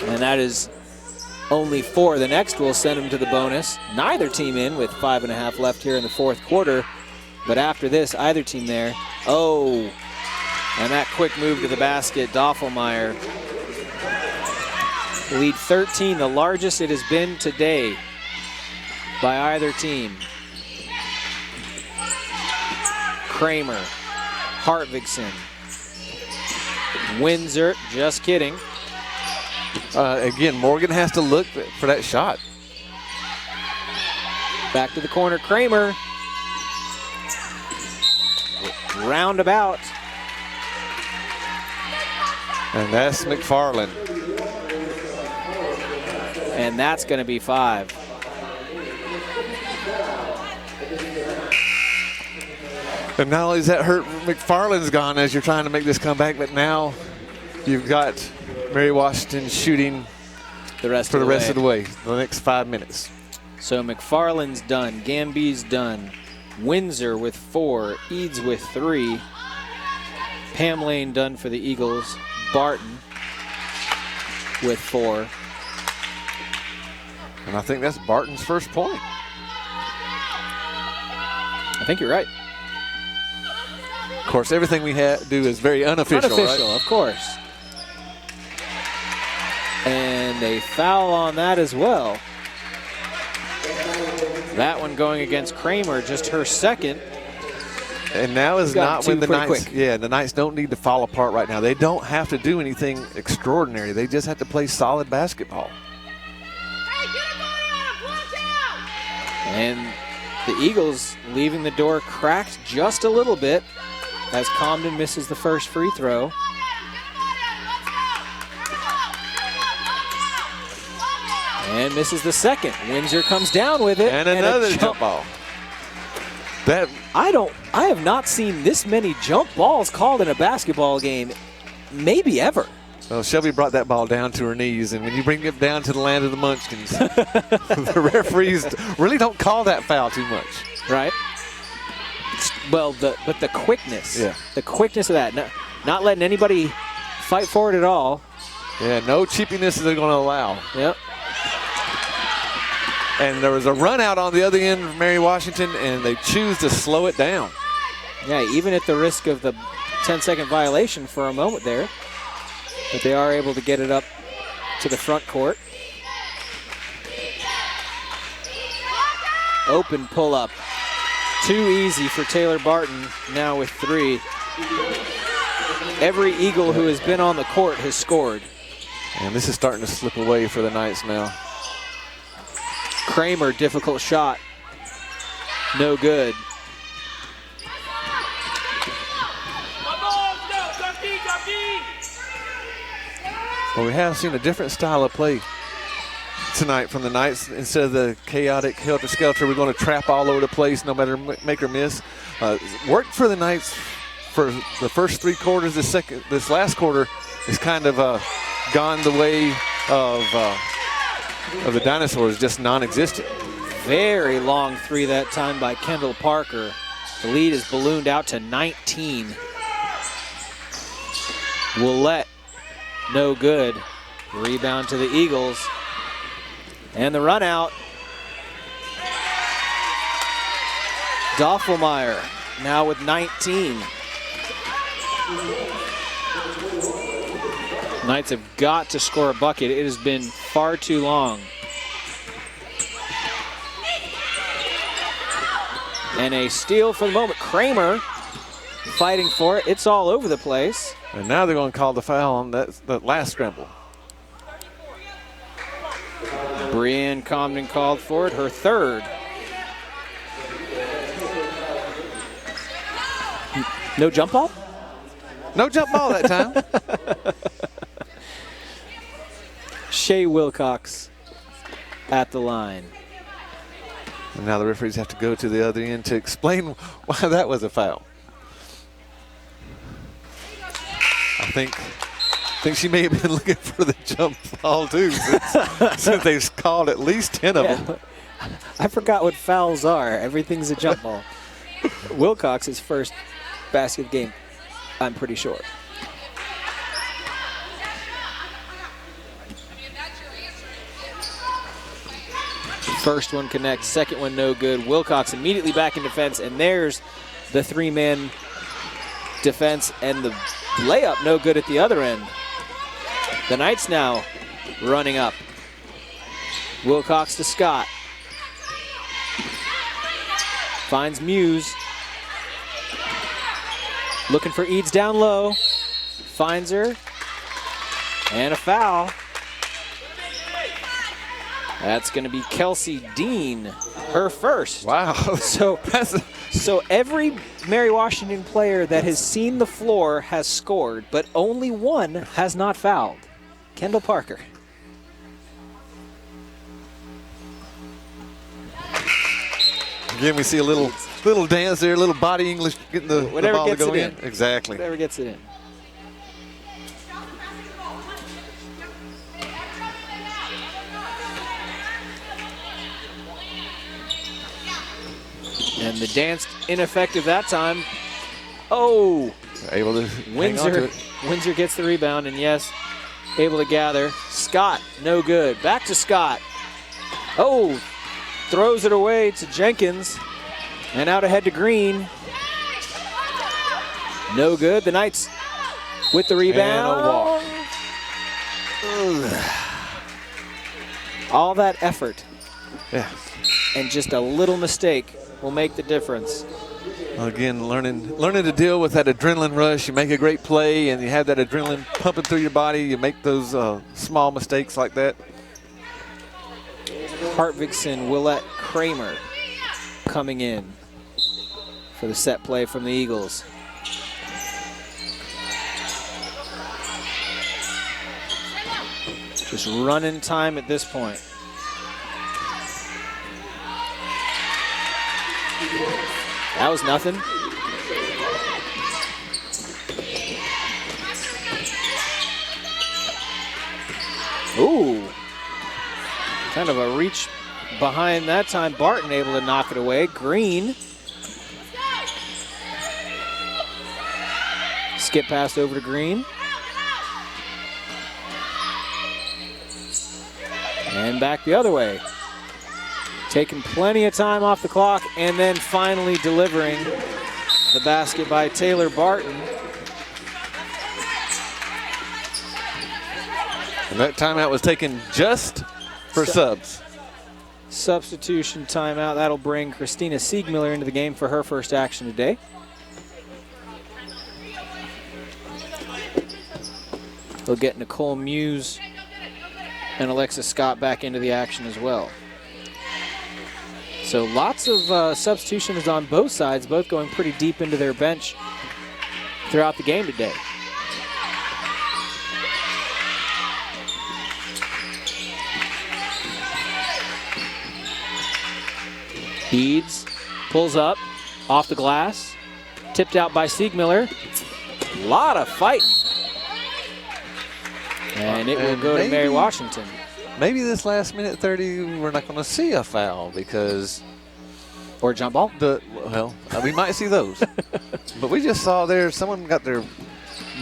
And that is only 4. The next will send them to the bonus. Neither team in with 5.5 left here in the fourth quarter. But after this, either team there. Oh, and that quick move to the basket, Doffelmeyer. Lead 13, the largest it has been today by either team. Kramer, Hartvigsen, Windsor, just kidding. Again, Morgan has to look for that shot. Back to the corner, Kramer. Roundabout. And that's McFarland. And that's going to be 5. And not only does that hurt, McFarland's gone as you're trying to make this comeback, but now you've got Mary Washington shooting the rest for of the rest of the way, the next 5 minutes. So McFarland's done, Gamby's done, Windsor with 4, Eads with 3, Pam Lane done for the Eagles, Barton with 4. And I think that's Barton's first point. I think you're right. Of course, everything we do is very unofficial, Unofficial, right? of course. And a foul on that as well. That one going against Kramer, just her second. And now is Got not when the two pretty Knights, quick. the Knights don't need to fall apart right now. They don't have to do anything extraordinary. They just have to play solid basketball. And the Eagles leaving the door cracked just a little bit as Comden misses the first free throw. And misses the second. Windsor comes down with it. And another a jump ball. That I have not seen this many jump balls called in a basketball game, maybe ever. Well, Shelby brought that ball down to her knees, and when you bring it down to the land of the Munchkins, the referees really don't call that foul too much. Right? Well, but the quickness. Yeah. The quickness of that. Not letting anybody fight for it at all. Yeah, no cheapiness they're going to allow. Yep. And there was a run out on the other end of Mary Washington, and they choose to slow it down. Yeah, even at the risk of the 10-second violation for a moment there. But they are able to get it up to the front court. Open pull-up. Too easy for Taylor Barton now with 3. Every Eagle who has been on the court has scored. And this is starting to slip away for the Knights now. Kramer, difficult shot. No good. Well, we have seen a different style of play tonight from the Knights. Instead of the chaotic helter-skelter, we're going to trap all over the place, no matter make or miss. Worked for the Knights for the first 3 quarters. This last quarter is kind of gone the way of the Dinosaurs, just non-existent. Very long 3 that time by Kendall Parker. The lead is ballooned out to 19. Willette, no good. Rebound to the Eagles. And the run out. Doffelmeyer now with 19. Knights have got to score a bucket. It has been far too long. And a steal for the moment. Kramer fighting for it. It's all over the place. And now they're going to call the foul on that last scramble. Brienne Comden called for it, her 3rd. No jump ball? No jump ball that time. Shea Wilcox at the line. And now the referees have to go to the other end to explain why that was a foul. I think she may have been looking for the jump ball too, since they've called at least 10 of them. I forgot what fouls are. Everything's a jump ball. Wilcox's first basket of the game, I'm pretty sure. First one connects, second one no good. Wilcox immediately back in defense, and there's the three-man defense, and the layup no good at the other end. The Knights now running up. Wilcox to Scott. Finds Muse. Looking for Eads down low. Finds her. And a foul. That's going to be Kelsey Dean, her first. Wow. So every Mary Washington player that has seen the floor has scored, but only one has not fouled. Kendall Parker. Again, we see a little dance there, a little body English getting the ball to go in. Exactly. Whatever gets it in. And the dance ineffective that time. Oh! Able to hang on to it. Windsor gets the rebound, and yes, able to gather. Scott, no good. Back to Scott. Oh! Throws it away to Jenkins. And out ahead to Green. No good. The Knights with the rebound. And a walk. All that effort. Yeah. And just a little mistake will make the difference. Again, learning to deal with that adrenaline rush. You make a great play, and you have that adrenaline pumping through your body. You make those small mistakes like that. Hartvigsen, Willette, Kramer coming in for the set play from the Eagles. Just running time at this point. That was nothing. Ooh. Kind of a reach behind that time. Barton able to knock it away. Green. Skip pass over to Green. And back the other way. Taking plenty of time off the clock, and then finally delivering the basket by Taylor Barton. And that timeout was taken just for subs. Substitution timeout. That'll bring Christina Siegmiller into the game for her first action today. They'll get Nicole Muse and Alexis Scott back into the action as well. So lots of substitutions on both sides, both going pretty deep into their bench throughout the game today. Eads pulls up off the glass, tipped out by Siegmiller. A lot of fighting. And it will go to Mary Washington. Maybe this last minute 30, we're not going to see a foul because... Or a jump ball? We might see those. But we just saw there someone got their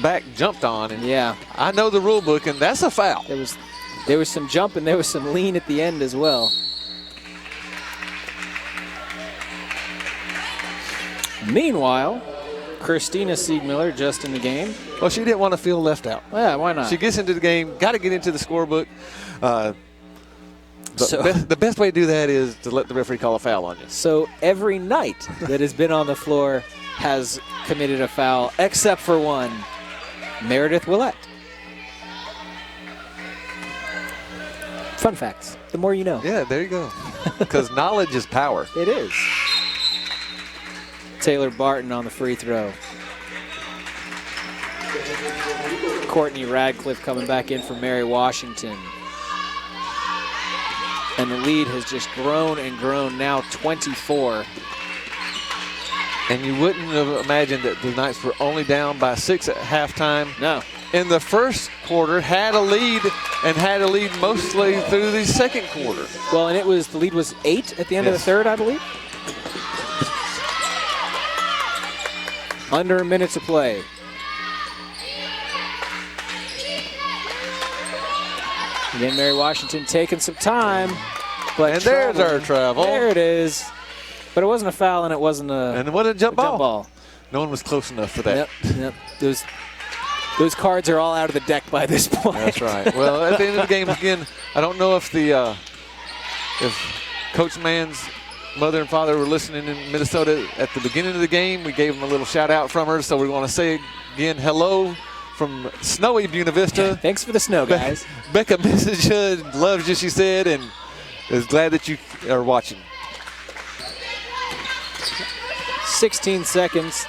back jumped on. And yeah. I know the rule book, and that's a foul. There was some jump and there was some lean at the end as well. Meanwhile, Christina Siegmiller just in the game. Well, she didn't want to feel left out. Yeah, why not? She gets into the game, got to get into the scorebook. The best way to do that is to let the referee call a foul on you. So every Knight that has been on the floor has committed a foul, except for one, Meredith Willette. Fun facts. The more you know. Yeah, there you go. Because knowledge is power. It is. Taylor Barton on the free throw. Courtney Radcliffe coming back in for Mary Washington. And the lead has just grown and grown, now 24. And you wouldn't have imagined that the Knights were only down by 6 at halftime. No. In the first quarter, had a lead and had a lead mostly through the second quarter. Well, and the lead was 8 at the end of the third, I believe. Under a minute to play. Again, Mary Washington taking some time. But and there's our travel. There it is. But it wasn't a foul, and it wasn't And what a jump ball. jump ball. No one was close enough for that. Yep. Those cards are all out of the deck by this point. That's right. Well, at the end of the game, again, I don't know if if Coach Mann's mother and father were listening in Minnesota at the beginning of the game. We gave them a little shout out from her, so we want to say again hello from snowy Buena Vista. Thanks for the snow, guys. Becca misses you, loves you, she said, and is glad that you are watching. 16 seconds.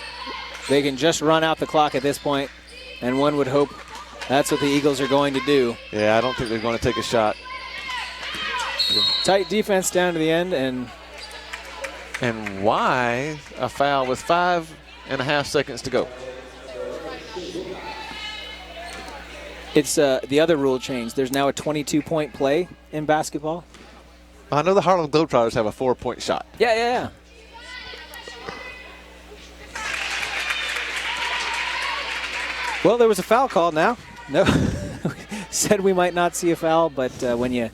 They can just run out the clock at this point, and one would hope that's what the Eagles are going to do. Yeah, I don't think they're going to take a shot. Tight defense down to the end, and why a foul with 5.5 seconds to go? it's the other rule change. There's now a 22-point play in basketball. I know the Harlem Globetrotters have a 4-point shot. Yeah. Well, there was a foul called now. No, said we might not see a foul, but when you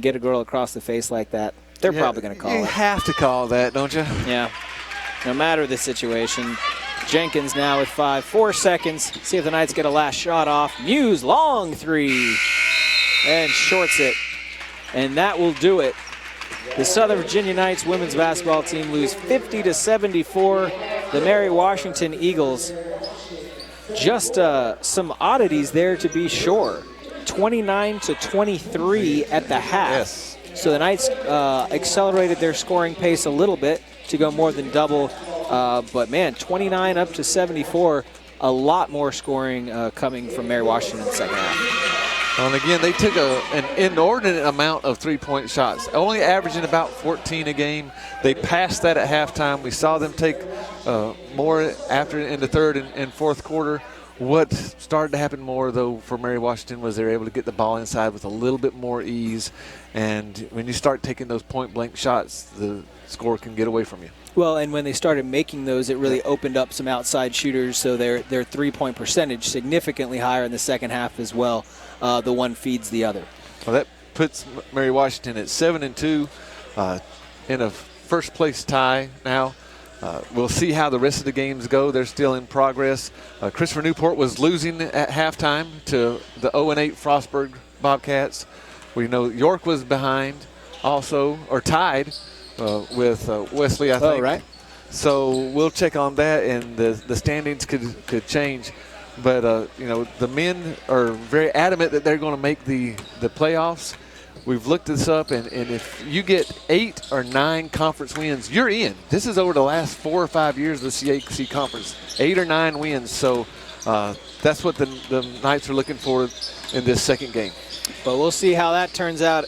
get a girl across the face like that, they're probably going to call it. You have to call that, don't you? Yeah, no matter the situation. Jenkins now with 4 seconds. See if the Knights get a last shot off. Muse, long three, and shorts it. And that will do it. The Southern Virginia Knights women's basketball team lose 50-74. The Mary Washington Eagles, just some oddities there to be sure. 29-23 at the half. Yes. So the Knights accelerated their scoring pace a little bit to go more than double. But man, 29 up to 74, a lot more scoring coming from Mary Washington in the second half. And again, they took an inordinate amount of three-point shots, only averaging about 14 a game. They passed that at halftime. We saw them take more after in the third and fourth quarter. What started to happen more, though, for Mary Washington was they were able to get the ball inside with a little bit more ease. And when you start taking those point-blank shots, the score can get away from you. Well, and when they started making those, it really opened up some outside shooters, so their three-point percentage significantly higher in the second half as well. The one feeds the other. Well, that puts Mary Washington at 7-2 in a first-place tie now. We'll see how the rest of the games go. They're still in progress. Christopher Newport was losing at halftime to the 0-8 Frostburg Bobcats. We know York was behind also, or tied with Wesley, I think. Oh, right. So we'll check on that, and the standings could change. But, the men are very adamant that they're going to make the playoffs. We've looked this up, and if you get 8 or 9 conference wins, you're in. This is over the last 4 or 5 years of the CAC conference, 8 or 9 wins. So that's what the Knights are looking for in this second game. But we'll see how that turns out.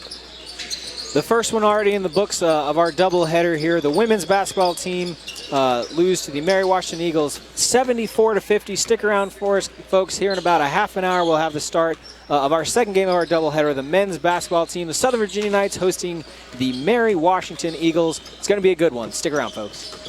The first one already in the books of our doubleheader here. The women's basketball team lose to the Mary Washington Eagles 74-50. Stick around for us, folks. Here in about a half an hour, we'll have the start of our second game of our doubleheader. The men's basketball team, the Southern Virginia Knights, hosting the Mary Washington Eagles. It's going to be a good one. Stick around, folks.